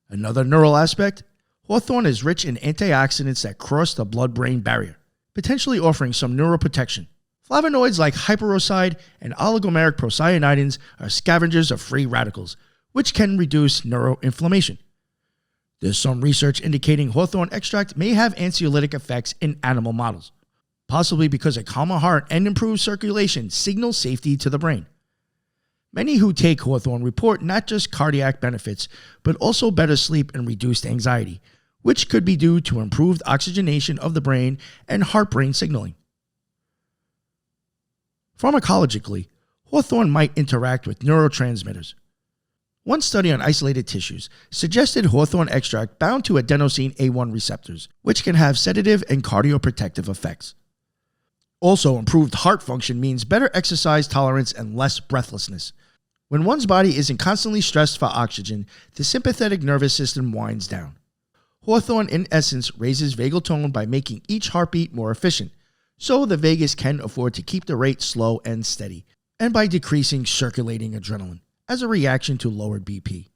Another neural aspect, Hawthorn is rich in antioxidants that cross the blood-brain barrier, potentially offering some neuroprotection. Flavonoids like hyperoside and oligomeric procyanidins are scavengers of free radicals, which can reduce neuroinflammation. There's some research indicating Hawthorn extract may have anxiolytic effects in animal models, possibly because a calmer heart and improved circulation signal safety to the brain. Many who take Hawthorn report not just cardiac benefits, but also better sleep and reduced anxiety, which could be due to improved oxygenation of the brain and heart-brain signaling. Pharmacologically, Hawthorn might interact with neurotransmitters. One study on isolated tissues suggested Hawthorn extract bound to adenosine A1 receptors, which can have sedative and cardioprotective effects. Also, improved heart function means better exercise tolerance and less breathlessness. When one's body isn't constantly stressed for oxygen, the sympathetic nervous system winds down. Hawthorn, in essence, raises vagal tone by making each heartbeat more efficient, so the vagus can afford to keep the rate slow and steady, and by decreasing circulating adrenaline as a reaction to lowered BP.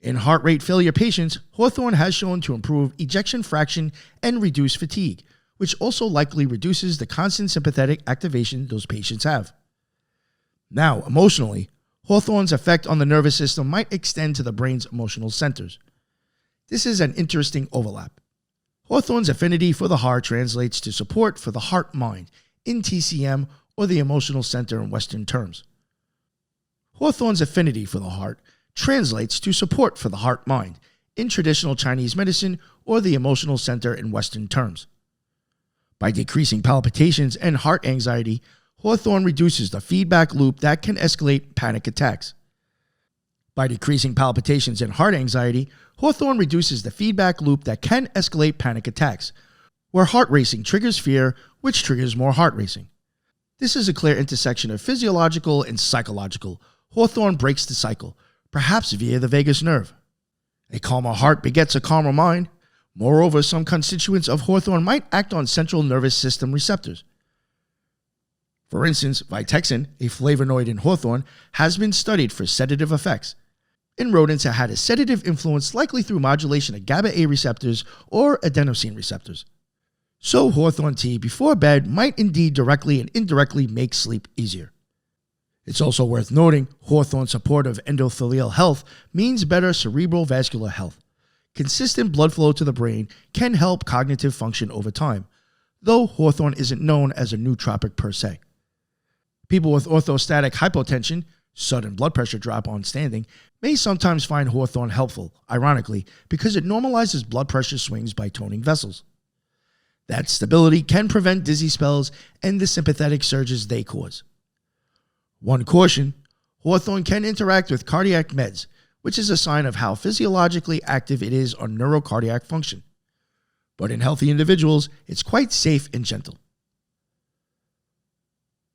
In heart rate failure patients, Hawthorn has shown to improve ejection fraction and reduce fatigue, which also likely reduces the constant sympathetic activation those patients have. Now, emotionally, Hawthorn's effect on the nervous system might extend to the brain's emotional centers. This is an interesting overlap. Hawthorn's affinity for the heart translates to support for the heart-mind in TCM, or the emotional center in Western terms. Hawthorn's affinity for the heart translates to support for the heart-mind in traditional Chinese medicine, or the emotional center in Western terms. By decreasing palpitations and heart anxiety, Hawthorn reduces the feedback loop that can escalate panic attacks. By decreasing palpitations and heart anxiety, Hawthorn reduces the feedback loop that can escalate panic attacks, where heart racing triggers fear, which triggers more heart racing. This is a clear intersection of physiological and psychological. Hawthorn breaks the cycle, perhaps via the vagus nerve. A calmer heart begets a calmer mind. Moreover, some constituents of Hawthorn might act on central nervous system receptors. For instance, vitexin, a flavonoid in Hawthorn, has been studied for sedative effects. In rodents, it had a sedative influence likely through modulation of GABA A receptors or adenosine receptors. So Hawthorn tea before bed might indeed directly and indirectly make sleep easier. It's also worth noting Hawthorn's support of endothelial health means better cerebral vascular health. Consistent blood flow to the brain can help cognitive function over time, though Hawthorn isn't known as a nootropic per se. People with orthostatic hypotension, sudden blood pressure drop on standing, may sometimes find Hawthorn helpful, ironically, because it normalizes blood pressure swings by toning vessels. That stability can prevent dizzy spells and the sympathetic surges they cause. One caution, Hawthorn can interact with cardiac meds, which is a sign of how physiologically active it is on neurocardiac function. But in healthy individuals, it's quite safe and gentle.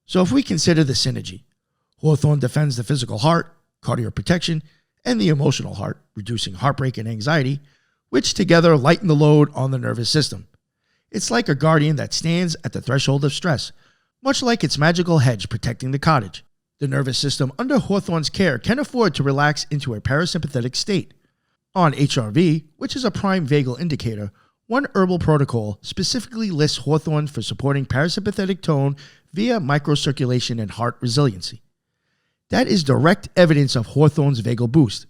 So if we consider the synergy, Hawthorn defends the physical heart, cardioprotection, and the emotional heart, reducing heartbreak and anxiety, which together lighten the load on the nervous system. It's like a guardian that stands at the threshold of stress, much like its magical hedge protecting the cottage. The nervous system under Hawthorn's care can afford to relax into a parasympathetic state. On HRV, which is a prime vagal indicator, one herbal protocol specifically lists Hawthorn for supporting parasympathetic tone via microcirculation and heart resiliency. That is direct evidence of Hawthorn's vagal boost.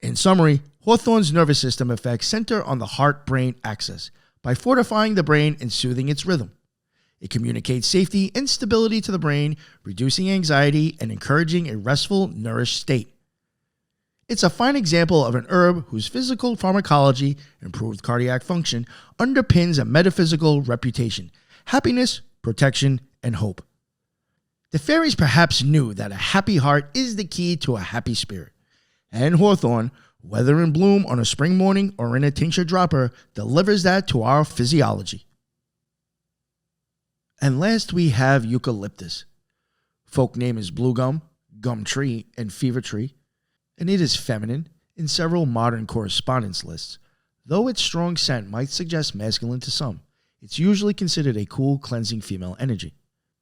In summary, Hawthorn's nervous system effects center on the heart-brain axis by fortifying the brain and soothing its rhythm. It communicates safety and stability to the brain, reducing anxiety and encouraging a restful, nourished state. It's a fine example of an herb whose physical pharmacology, improved cardiac function, underpins a metaphysical reputation, happiness, protection, and hope. The fairies perhaps knew that a happy heart is the key to a happy spirit, and Hawthorn, whether in bloom on a spring morning or in a tincture dropper, delivers that to our physiology. And last we have eucalyptus. Folk name is blue gum, gum tree, and fever tree, and it is feminine in several modern correspondence lists. Though its strong scent might suggest masculine to some, it's usually considered a cool, cleansing female energy.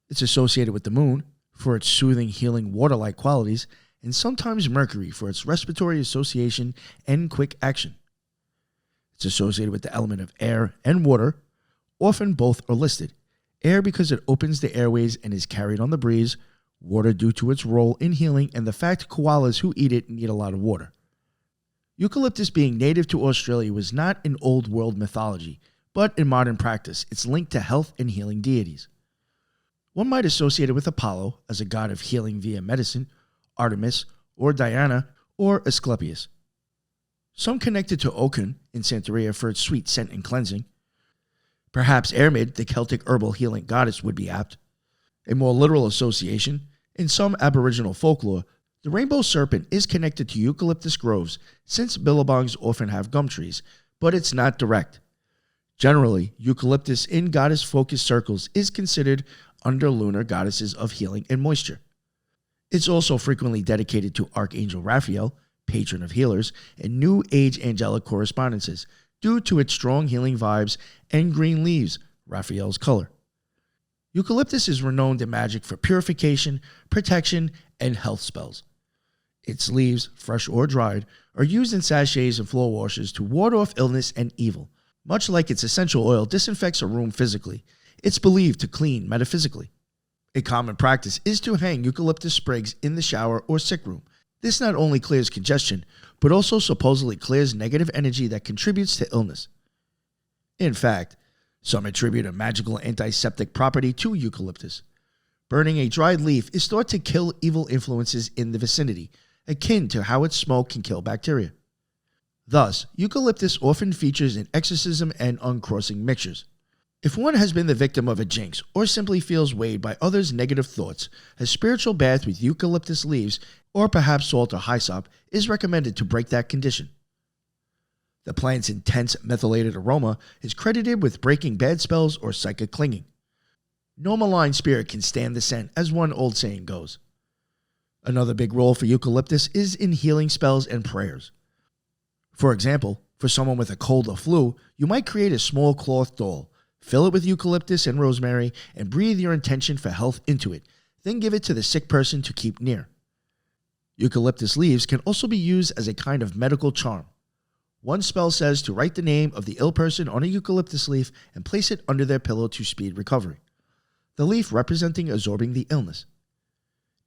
It's associated with the moon for its soothing, healing, water-like qualities, and sometimes Mercury for its respiratory association and quick action. It's associated with the element of air and water. Often both are listed. Air because it opens the airways and is carried on the breeze. Water due to its role in healing and the fact koalas who eat it need a lot of water. Eucalyptus being native to Australia was not in old world mythology, but in modern practice, it's linked to health and healing deities. One might associate it with Apollo as a god of healing via medicine, Artemis, or Diana, or Asclepius. Some connected to Occult in Santeria for its sweet scent and cleansing. Perhaps Ermid, the Celtic herbal healing goddess, would be apt. A more literal association, in some Aboriginal folklore, the rainbow serpent is connected to eucalyptus groves since billabongs often have gum trees, but it's not direct. Generally, eucalyptus in goddess-focused circles is considered under lunar goddesses of healing and moisture. It's also frequently dedicated to Archangel Raphael, patron of healers, and New Age angelic correspondences due to its strong healing vibes and green leaves, Raphael's color. Eucalyptus is renowned in magic for purification, protection, and health spells. Its leaves, fresh or dried, are used in sachets and floor washes to ward off illness and evil. Much like its essential oil disinfects a room physically, it's believed to clean metaphysically. A common practice is to hang eucalyptus sprigs in the shower or sick room. This not only clears congestion, but also supposedly clears negative energy that contributes to illness. In fact, some attribute a magical antiseptic property to eucalyptus. Burning a dried leaf is thought to kill evil influences in the vicinity, akin to how its smoke can kill bacteria. Thus, eucalyptus often features in exorcism and uncrossing mixtures. If one has been the victim of a jinx or simply feels weighed by others' negative thoughts, a spiritual bath with eucalyptus leaves or perhaps salt or hyssop is recommended to break that condition. The plant's intense methylated aroma is credited with breaking bad spells or psychic clinging. No malign spirit can stand the scent, as one old saying goes. Another big role for eucalyptus is in healing spells and prayers. For example, for someone with a cold or flu, you might create a small cloth doll, fill it with eucalyptus and rosemary, and breathe your intention for health into it, then give it to the sick person to keep near. Eucalyptus leaves can also be used as a kind of medical charm. One spell says to write the name of the ill person on a eucalyptus leaf and place it under their pillow to speed recovery, the leaf representing absorbing the illness.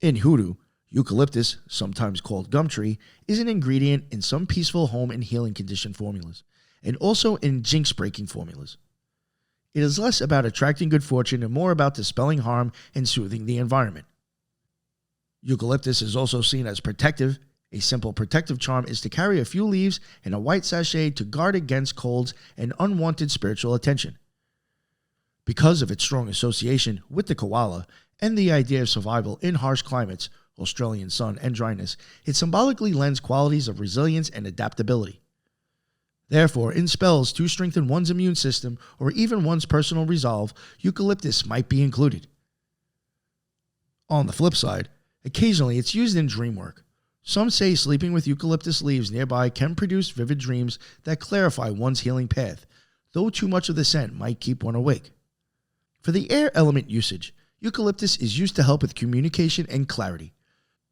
In hoodoo, eucalyptus, sometimes called gum tree, is an ingredient in some peaceful home and healing condition formulas, and also in jinx-breaking formulas. It is less about attracting good fortune and more about dispelling harm and soothing the environment. Eucalyptus is also seen as protective. A simple protective charm is to carry a few leaves in a white sachet to guard against colds and unwanted spiritual attention. Because of its strong association with the koala and the idea of survival in harsh climates, Australian sun, and dryness, it symbolically lends qualities of resilience and adaptability. Therefore, in spells to strengthen one's immune system or even one's personal resolve, eucalyptus might be included. On the flip side, occasionally it's used in dream work. Some say sleeping with eucalyptus leaves nearby can produce vivid dreams that clarify one's healing path, though too much of the scent might keep one awake. For the air element usage, eucalyptus is used to help with communication and clarity.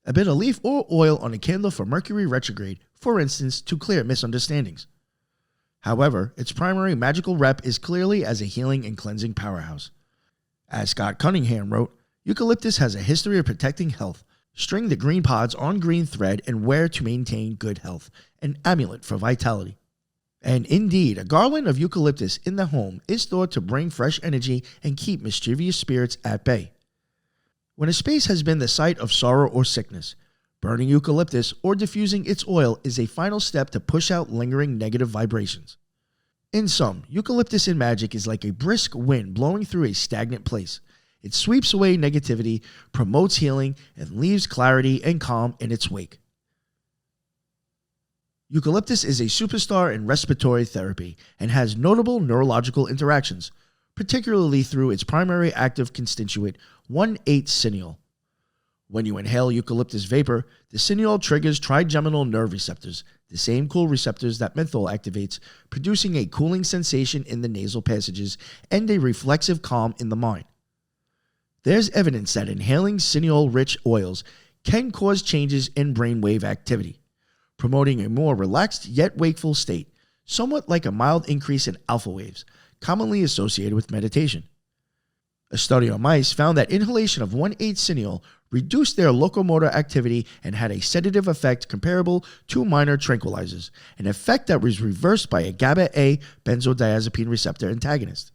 A bit of leaf or oil on a candle for Mercury retrograde, for instance, to clear misunderstandings. However, its primary magical rep is clearly as a healing and cleansing powerhouse. As Scott Cunningham wrote, eucalyptus has a history of protecting health. String the green pods on green thread and wear to maintain good health, an amulet for vitality. And indeed, a garland of eucalyptus in the home is thought to bring fresh energy and keep mischievous spirits at bay. When a space has been the site of sorrow or sickness, burning eucalyptus or diffusing its oil is a final step to push out lingering negative vibrations. In sum, eucalyptus in magic is like a brisk wind blowing through a stagnant place. It sweeps away negativity, promotes healing, and leaves clarity and calm in its wake. Eucalyptus is a superstar in respiratory therapy and has notable neurological interactions, particularly through its primary active constituent, 1,8-cineol. When you inhale eucalyptus vapor, the cineol triggers trigeminal nerve receptors, the same cool receptors that menthol activates, producing a cooling sensation in the nasal passages and a reflexive calm in the mind. There's evidence that inhaling cineol-rich oils can cause changes in brainwave activity, promoting a more relaxed yet wakeful state, somewhat like a mild increase in alpha waves, commonly associated with meditation. A study on mice found that inhalation of 1,8-cineol reduced their locomotor activity and had a sedative effect comparable to minor tranquilizers, an effect that was reversed by a GABA-A benzodiazepine receptor antagonist.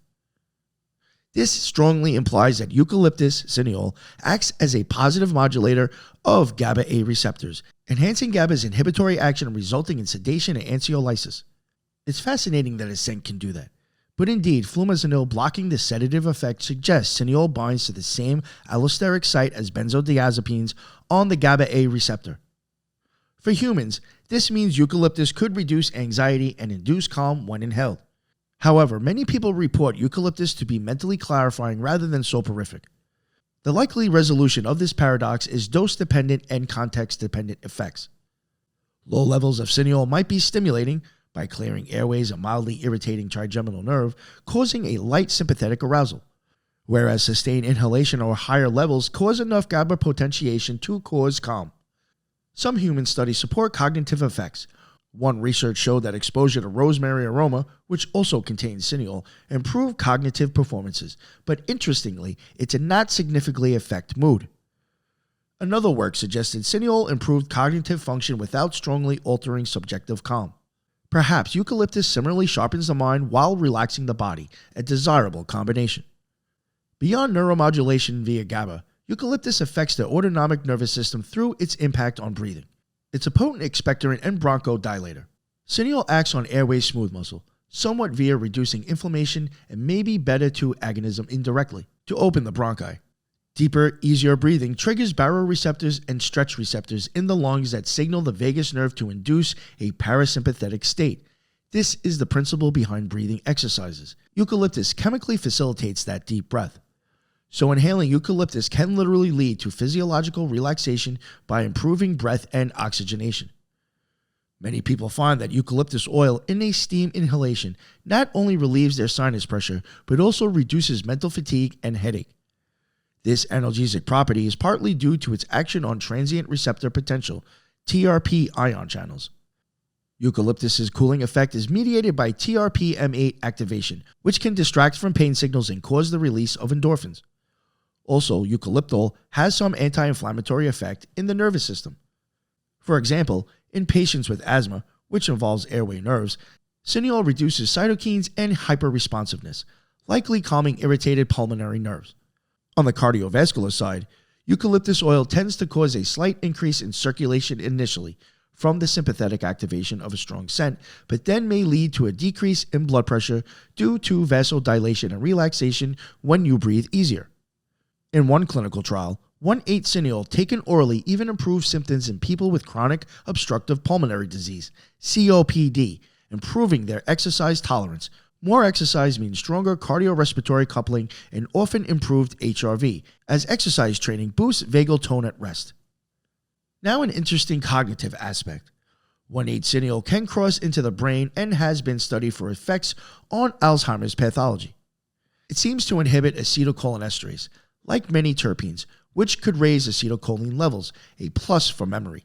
This strongly implies that eucalyptus cineol acts as a positive modulator of GABA-A receptors, enhancing GABA's inhibitory action and resulting in sedation and anxiolysis. It's fascinating that a scent can do that. But indeed, flumazenil blocking the sedative effect suggests cineol binds to the same allosteric site as benzodiazepines on the GABA-A receptor. For humans, this means eucalyptus could reduce anxiety and induce calm when inhaled. However, many people report eucalyptus to be mentally clarifying rather than soporific. The likely resolution of this paradox is dose-dependent and context-dependent effects. Low levels of cineol might be stimulating by clearing airways and mildly irritating trigeminal nerve, causing a light sympathetic arousal, whereas sustained inhalation or higher levels cause enough GABA potentiation to cause calm. Some human studies support cognitive effects. One research showed that exposure to rosemary aroma, which also contains cineol, improved cognitive performances, but interestingly, it did not significantly affect mood. Another work suggested cineol improved cognitive function without strongly altering subjective calm. Perhaps eucalyptus similarly sharpens the mind while relaxing the body, a desirable combination. Beyond neuromodulation via GABA, eucalyptus affects the autonomic nervous system through its impact on breathing. It's a potent expectorant and bronchodilator. Cineol acts on airway smooth muscle, somewhat via reducing inflammation and maybe better to agonism indirectly, to open the bronchi. Deeper, easier breathing triggers baroreceptors and stretch receptors in the lungs that signal the vagus nerve to induce a parasympathetic state. This is the principle behind breathing exercises. Eucalyptus chemically facilitates that deep breath. So inhaling eucalyptus can literally lead to physiological relaxation by improving breath and oxygenation. Many people find that eucalyptus oil in a steam inhalation not only relieves their sinus pressure, but also reduces mental fatigue and headache. This analgesic property is partly due to its action on transient receptor potential, TRP ion channels. Eucalyptus's cooling effect is mediated by TRPM8 activation, which can distract from pain signals and cause the release of endorphins. Also, eucalyptol has some anti-inflammatory effect in the nervous system. For example, in patients with asthma, which involves airway nerves, cineol reduces cytokines and hyperresponsiveness, likely calming irritated pulmonary nerves. On the cardiovascular side, eucalyptus oil tends to cause a slight increase in circulation initially from the sympathetic activation of a strong scent, but then may lead to a decrease in blood pressure due to vasodilation and relaxation when you breathe easier. In one clinical trial, 1,8-cineol taken orally even improves symptoms in people with chronic obstructive pulmonary disease, COPD, improving their exercise tolerance. More exercise means stronger cardiorespiratory coupling and often improved HRV, as exercise training boosts vagal tone at rest. Now an interesting cognitive aspect. 1,8-cineol can cross into the brain and has been studied for effects on Alzheimer's pathology. It seems to inhibit acetylcholinesterase, like many terpenes, which could raise acetylcholine levels, a plus for memory.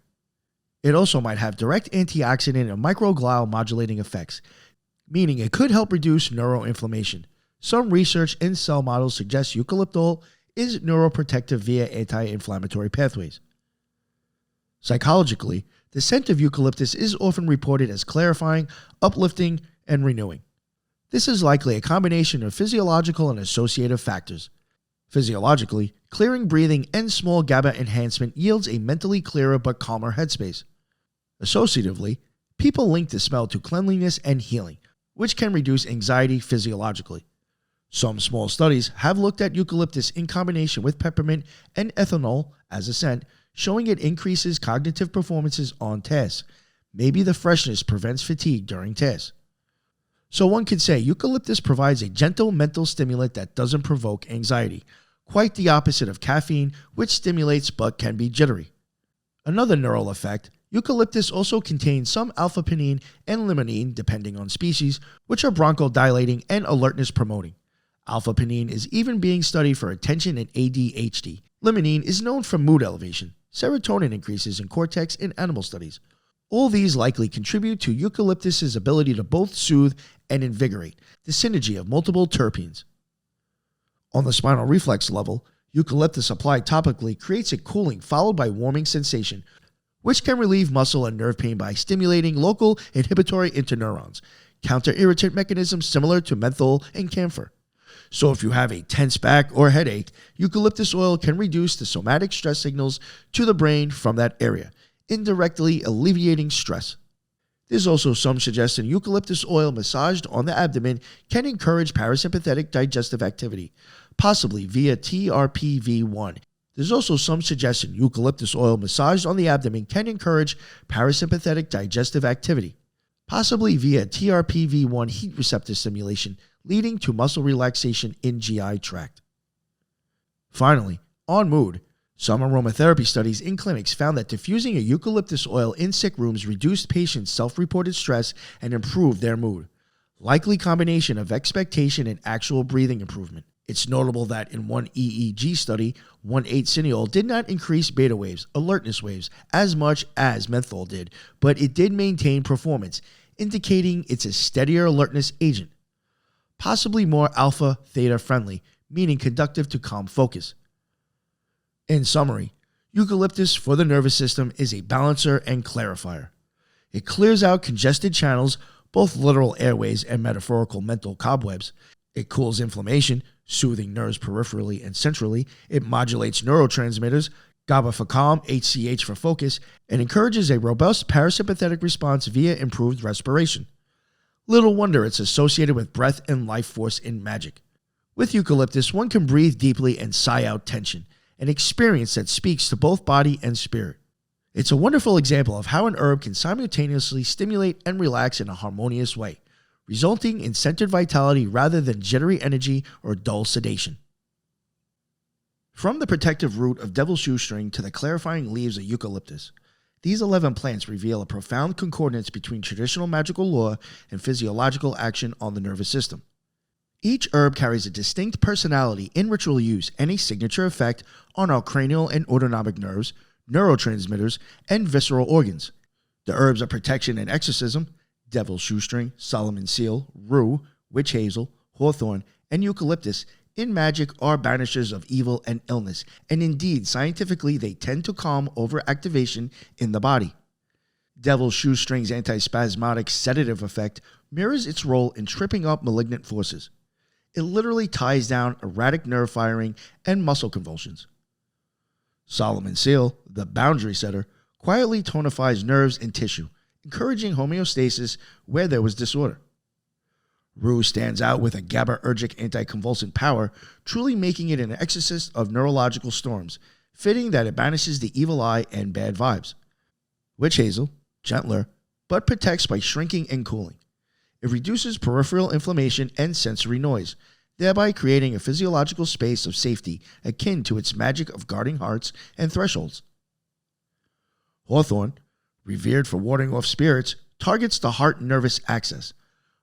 It also might have direct antioxidant and microglial modulating effects, meaning it could help reduce neuroinflammation. Some research in cell models suggests eucalyptol is neuroprotective via anti-inflammatory pathways. Psychologically, the scent of eucalyptus is often reported as clarifying, uplifting, and renewing. This is likely a combination of physiological and associative factors. Physiologically, clearing breathing and small GABA enhancement yields a mentally clearer but calmer headspace. Associatively, people link the smell to cleanliness and healing, which can reduce anxiety physiologically. Some small studies have looked at eucalyptus in combination with peppermint and ethanol as a scent, showing it increases cognitive performances on tasks. Maybe the freshness prevents fatigue during tasks. So one could say eucalyptus provides a gentle mental stimulant that doesn't provoke anxiety, quite the opposite of caffeine, which stimulates but can be jittery. Another neural effect, eucalyptus also contains some alpha-pinene and limonene, depending on species, which are bronchodilating and alertness promoting. Alpha-pinene is even being studied for attention and ADHD. Limonene is known for mood elevation. Serotonin increases in cortex in animal studies. All these likely contribute to eucalyptus's ability to both soothe and invigorate, the synergy of multiple terpenes. On the spinal reflex level, eucalyptus applied topically creates a cooling followed by warming sensation, which can relieve muscle and nerve pain by stimulating local inhibitory interneurons, counter-irritant mechanisms similar to menthol and camphor. So if you have a tense back or headache, eucalyptus oil can reduce the somatic stress signals to the brain from that area, indirectly alleviating stress. There's also some suggestion eucalyptus oil massaged on the abdomen can encourage parasympathetic digestive activity, possibly via TRPV1. There's also some suggestion eucalyptus oil massaged on the abdomen can encourage parasympathetic digestive activity, possibly via TRPV1 heat receptor stimulation, leading to muscle relaxation in GI tract. Finally, on mood, some aromatherapy studies in clinics found that diffusing a eucalyptus oil in sick rooms reduced patients' self-reported stress and improved their mood. Likely combination of expectation and actual breathing improvement. It's notable that in one EEG study, 1,8-cineol did not increase beta waves, alertness waves, as much as menthol did, but it did maintain performance, indicating it's a steadier alertness agent. Possibly more alpha-theta friendly, meaning conductive to calm focus. In summary, eucalyptus for the nervous system is a balancer and clarifier. It clears out congested channels, both literal airways and metaphorical mental cobwebs. It cools inflammation, soothing nerves peripherally and centrally. It modulates neurotransmitters, GABA for calm, HCH for focus, and encourages a robust parasympathetic response via improved respiration. Little wonder it's associated with breath and life force in magic. With eucalyptus, one can breathe deeply and sigh out tension, an experience that speaks to both body and spirit. It's a wonderful example of how an herb can simultaneously stimulate and relax in a harmonious way, resulting in centered vitality rather than jittery energy or dull sedation. From the protective root of devil's shoestring to the clarifying leaves of eucalyptus, these 11 plants reveal a profound concordance between traditional magical lore and physiological action on the nervous system. Each herb carries a distinct personality in ritual use and a signature effect on our cranial and autonomic nerves, neurotransmitters, and visceral organs. The herbs of protection and exorcism, devil's shoestring, Solomon's seal, rue, witch hazel, hawthorn, and eucalyptus, in magic are banishers of evil and illness, and indeed, scientifically, they tend to calm overactivation in the body. Devil's shoestring's antispasmodic sedative effect mirrors its role in tripping up malignant forces. It literally ties down erratic nerve firing and muscle convulsions. Solomon's seal, the boundary setter, quietly tonifies nerves and tissue, encouraging homeostasis where there was disorder. Rue stands out with a GABAergic anticonvulsant power, truly making it an exorcist of neurological storms, fitting that it banishes the evil eye and bad vibes. Witch hazel, gentler, but protects by shrinking and cooling. It reduces peripheral inflammation and sensory noise, thereby creating a physiological space of safety akin to its magic of guarding hearts and thresholds. Hawthorn, revered for warding off spirits, targets the heart nervous axis.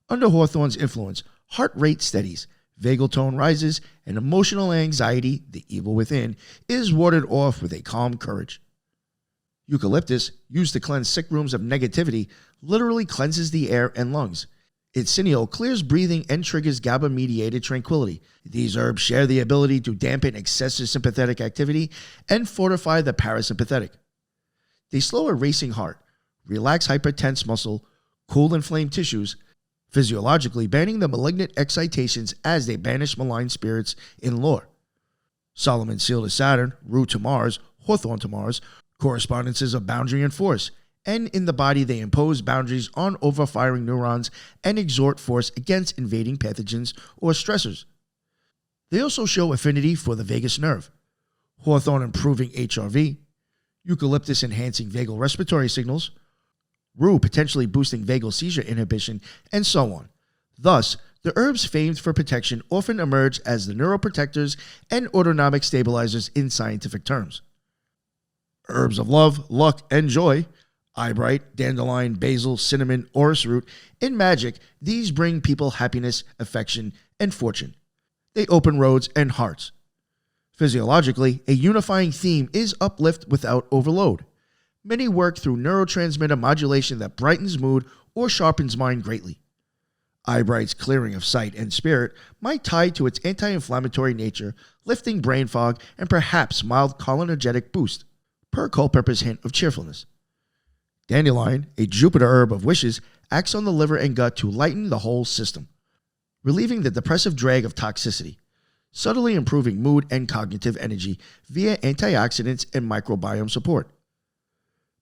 Under Hawthorn's influence, heart rate steadies, vagal tone rises, and emotional anxiety, the evil within, is warded off with a calm courage. Eucalyptus, used to cleanse sick rooms of negativity, literally cleanses the air and lungs. Its cineole clears breathing and triggers GABA-mediated tranquility. These herbs share the ability to dampen excessive sympathetic activity and fortify the parasympathetic. They slow a racing heart, relax hypertense muscle, cool inflamed tissues, physiologically banning the malignant excitations as they banish malign spirits in lore. Solomon's seal to Saturn, Rue to Mars, Hawthorn to Mars, correspondences of boundary and force, and in the body they impose boundaries on overfiring neurons and exert force against invading pathogens or stressors. They also show affinity for the vagus nerve, Hawthorn improving HRV, eucalyptus enhancing vagal respiratory signals, Rue potentially boosting vagal seizure inhibition, and so on. Thus, the herbs famed for protection often emerge as the neuroprotectors and autonomic stabilizers in scientific terms. Herbs of love, luck, and joy, eyebright, dandelion, basil, cinnamon, orris root. In magic, these bring people happiness, affection, and fortune. They open roads and hearts. Physiologically, a unifying theme is uplift without overload. Many work through neurotransmitter modulation that brightens mood or sharpens mind greatly. Eyebright's clearing of sight and spirit might tie to its anti-inflammatory nature, lifting brain fog, and perhaps mild cholinergic boost, per Culpepper's hint of cheerfulness. Dandelion, a Jupiter herb of wishes, acts on the liver and gut to lighten the whole system, relieving the depressive drag of toxicity, subtly improving mood and cognitive energy via antioxidants and microbiome support.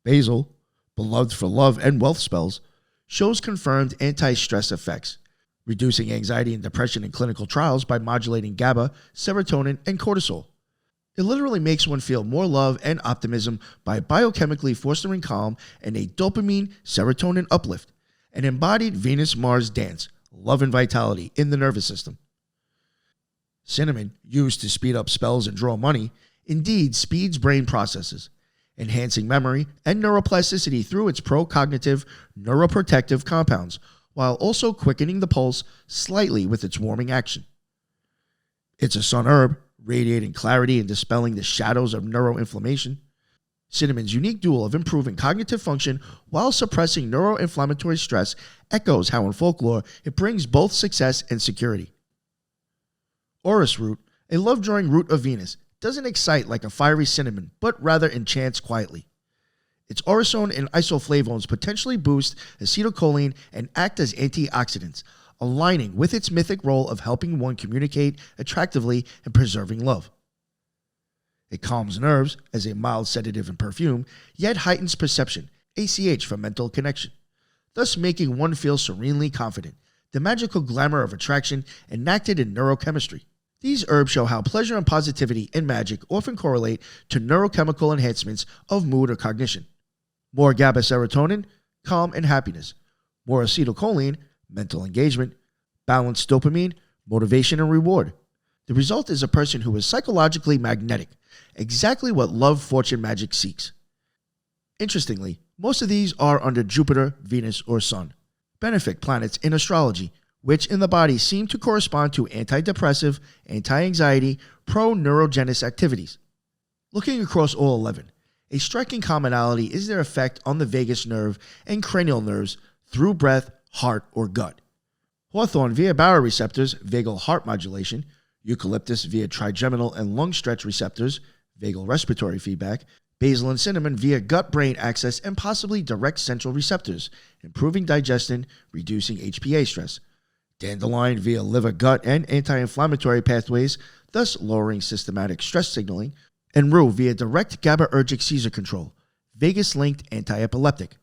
Basil, beloved for love and wealth spells, shows confirmed anti-stress effects, reducing anxiety and depression in clinical trials by modulating GABA, serotonin, and cortisol. It literally makes one feel more love and optimism by biochemically fostering calm and a dopamine serotonin uplift, an embodied Venus-Mars dance, love and vitality in the nervous system. Cinnamon, used to speed up spells and draw money, indeed speeds brain processes, enhancing memory and neuroplasticity through its pro-cognitive, neuroprotective compounds, while also quickening the pulse slightly with its warming action. It's a sun herb, radiating clarity and dispelling the shadows of neuroinflammation. Cinnamon's unique dual of improving cognitive function while suppressing neuroinflammatory stress echoes how in folklore it brings both success and security. Orris root, a love-drawing root of Venus, doesn't excite like a fiery cinnamon, but rather enchants quietly. Its orosone and isoflavones potentially boost acetylcholine and act as antioxidants, aligning with its mythic role of helping one communicate attractively and preserving love. It calms nerves as a mild sedative and perfume, yet heightens perception, ACH for mental connection, thus making one feel serenely confident, the magical glamour of attraction enacted in neurochemistry. These herbs show how pleasure and positivity in magic often correlate to neurochemical enhancements of mood or cognition. More GABA serotonin, calm and happiness. More acetylcholine, mental engagement. Balanced dopamine, motivation and reward. The result is a person who is psychologically magnetic, exactly what love fortune magic seeks. Interestingly, most of these are under Jupiter, Venus, or Sun, benefic planets in astrology, which in the body seem to correspond to antidepressive, anti-anxiety, pro-neurogenous activities. Looking across all 11, a striking commonality is their effect on the vagus nerve and cranial nerves through breath, heart, or gut. Hawthorn via baroreceptors, vagal heart modulation, eucalyptus via trigeminal and lung stretch receptors, vagal respiratory feedback, basil and cinnamon via gut-brain access and possibly direct central receptors, improving digestion, reducing HPA stress. Dandelion via liver, gut, and anti-inflammatory pathways, thus lowering systematic stress signaling, and Rue via direct GABAergic seizure control, vagus-linked anti-epileptic.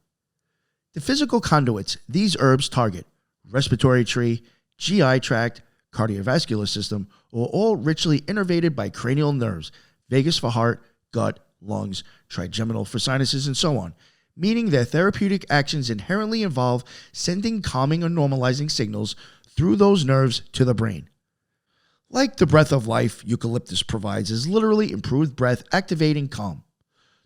The physical conduits these herbs target, respiratory tree, GI tract, cardiovascular system, are all richly innervated by cranial nerves, vagus for heart, gut, lungs, trigeminal for sinuses, and so on, meaning their therapeutic actions inherently involve sending calming or normalizing signals through those nerves to the brain. Like the breath of life eucalyptus provides is literally improved breath activating calm.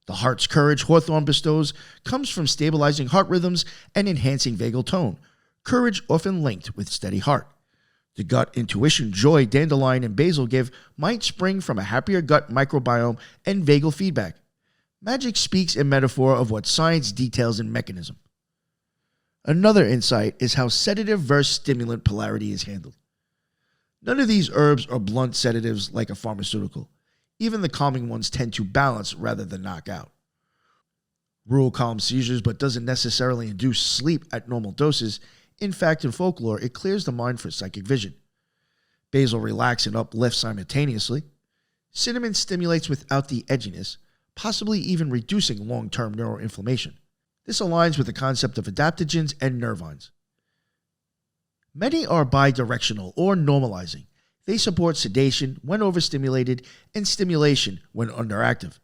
The heart's courage hawthorn bestows comes from stabilizing heart rhythms and enhancing vagal tone, courage often linked with steady heart. The gut intuition joy dandelion and basil give might spring from a happier gut microbiome and vagal feedback. Magic speaks in metaphor of what science details in mechanism. Another insight is how sedative versus stimulant polarity is handled. None of these herbs are blunt sedatives like a pharmaceutical. Even the calming ones tend to balance rather than knock out. Rue calms seizures but doesn't necessarily induce sleep at normal doses. In fact, in folklore, it clears the mind for psychic vision. Basil relaxes and uplifts simultaneously. Cinnamon stimulates without the edginess, possibly even reducing long-term neuroinflammation. This aligns with the concept of adaptogens and nervines. Many are bidirectional or normalizing. They support sedation when overstimulated and stimulation when underactive.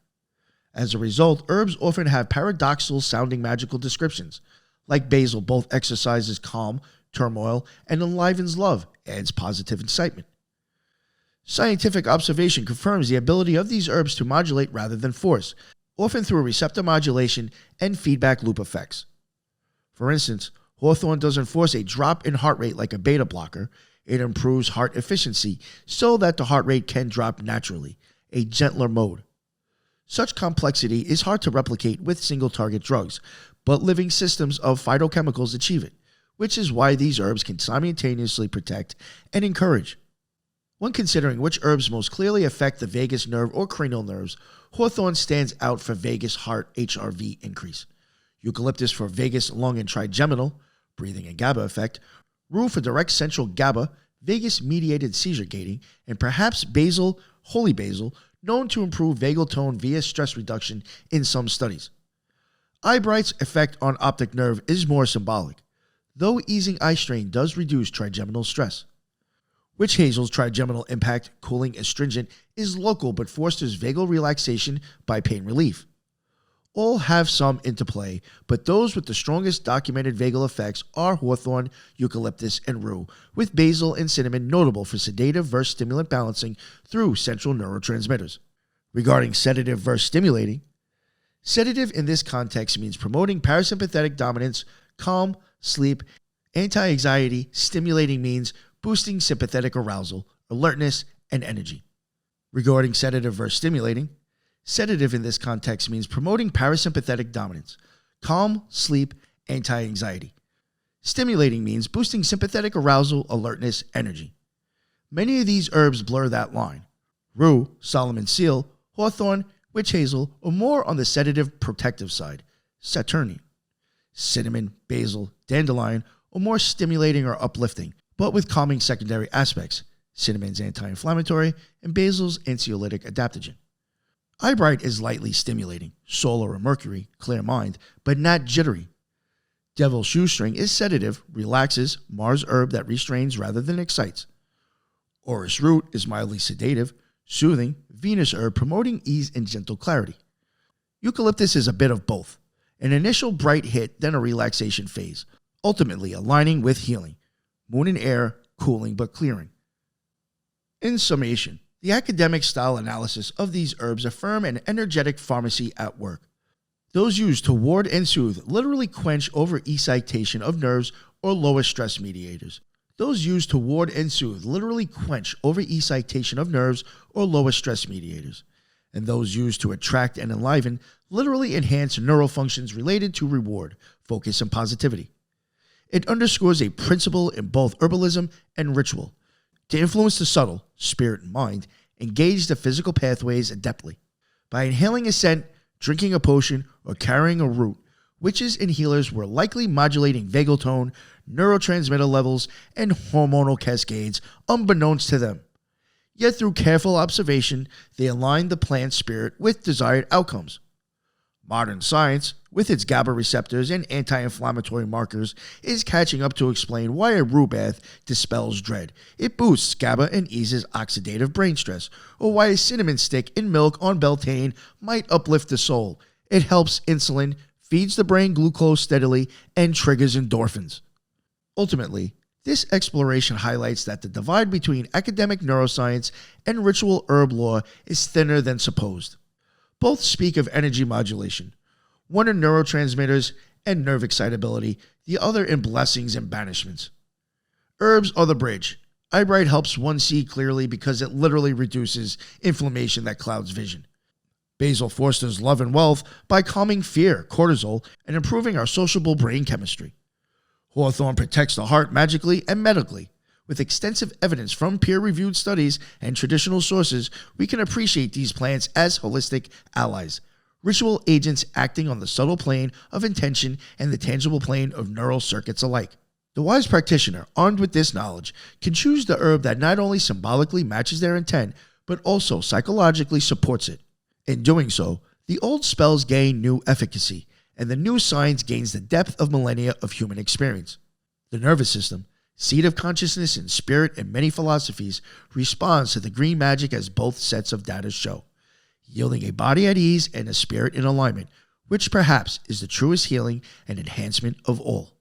As a result, herbs often have paradoxical sounding magical descriptions. Like basil, both exercises calm, turmoil, and enlivens love, adds positive incitement. Scientific observation confirms the ability of these herbs to modulate rather than force, often through receptor modulation and feedback loop effects. For instance, hawthorn doesn't force a drop in heart rate like a beta blocker. It improves heart efficiency so that the heart rate can drop naturally, a gentler mode. Such complexity is hard to replicate with single-target drugs, but living systems of phytochemicals achieve it, which is why these herbs can simultaneously protect and encourage. When considering which herbs most clearly affect the vagus nerve or cranial nerves, hawthorn stands out for vagus heart HRV increase, eucalyptus for vagus lung and trigeminal, breathing and GABA effect, rue for direct central GABA, vagus-mediated seizure gating, and perhaps basil, holy basil, known to improve vagal tone via stress reduction in some studies. Eyebright's effect on optic nerve is more symbolic, though easing eye strain does reduce trigeminal stress. Witch hazel's trigeminal impact, cooling astringent, is local but fosters vagal relaxation by pain relief. All have some interplay, but those with the strongest documented vagal effects are hawthorn, eucalyptus, and rue, with basil and cinnamon notable for sedative versus stimulant balancing through central neurotransmitters. Regarding sedative versus stimulating, sedative in this context means promoting parasympathetic dominance, calm, sleep, anti-anxiety. Stimulating means boosting sympathetic arousal, alertness, and energy. Regarding sedative versus stimulating, sedative in this context means promoting parasympathetic dominance, calm, sleep, anti-anxiety. Stimulating means boosting sympathetic arousal, alertness, energy. Many of these herbs blur that line. Rue, Solomon seal, hawthorn, witch hazel are more on the sedative protective side, Saturnian. Cinnamon, basil, dandelion are more stimulating or uplifting, but with calming secondary aspects. Cinnamon's anti-inflammatory and basil's anxiolytic adaptogen. Eyebright is lightly stimulating, solar or mercury, clear mind, but not jittery. Devil's shoestring is sedative, relaxes, Mars herb that restrains rather than excites. Orris root is mildly sedative, soothing, Venus herb promoting ease and gentle clarity. Eucalyptus is a bit of both, an initial bright hit, then a relaxation phase, ultimately aligning with healing. Moon and air, cooling but clearing. In summation, the academic style analysis of these herbs affirm an energetic pharmacy at work. Those used to ward and soothe literally quench over excitation of nerves or lower stress mediators. Those used to ward and soothe literally quench over excitation of nerves or lower stress mediators. And those used to attract and enliven literally enhance neural functions related to reward, focus, and positivity. It underscores a principle in both herbalism and ritual. To influence the subtle, spirit and mind, engage the physical pathways adeptly. By inhaling a scent, drinking a potion, or carrying a root, witches and healers were likely modulating vagal tone, neurotransmitter levels, and hormonal cascades unbeknownst to them. Yet through careful observation, they aligned the plant spirit with desired outcomes. Modern science, with its GABA receptors and anti-inflammatory markers, is catching up to explain why a roux bath dispels dread. It boosts GABA and eases oxidative brain stress, or why a cinnamon stick in milk on Beltane might uplift the soul. It helps insulin, feeds the brain glucose steadily, and triggers endorphins. Ultimately, this exploration highlights that the divide between academic neuroscience and ritual herb lore is thinner than supposed. Both speak of energy modulation, one in neurotransmitters and nerve excitability, the other in blessings and banishments. Herbs are the bridge. Eyebright helps one see clearly because it literally reduces inflammation that clouds vision. Basil fosters love and wealth by calming fear, cortisol, and improving our sociable brain chemistry. Hawthorn protects the heart magically and medically. With extensive evidence from peer-reviewed studies and traditional sources, we can appreciate these plants as holistic allies, ritual agents acting on the subtle plane of intention and the tangible plane of neural circuits alike. The wise practitioner, armed with this knowledge, can choose the herb that not only symbolically matches their intent, but also psychologically supports it. In doing so, the old spells gain new efficacy, and the new science gains the depth of millennia of human experience. The nervous system, seat of consciousness and spirit in many philosophies, responds to the green magic as both sets of data show, yielding a body at ease and a spirit in alignment, which perhaps is the truest healing and enhancement of all.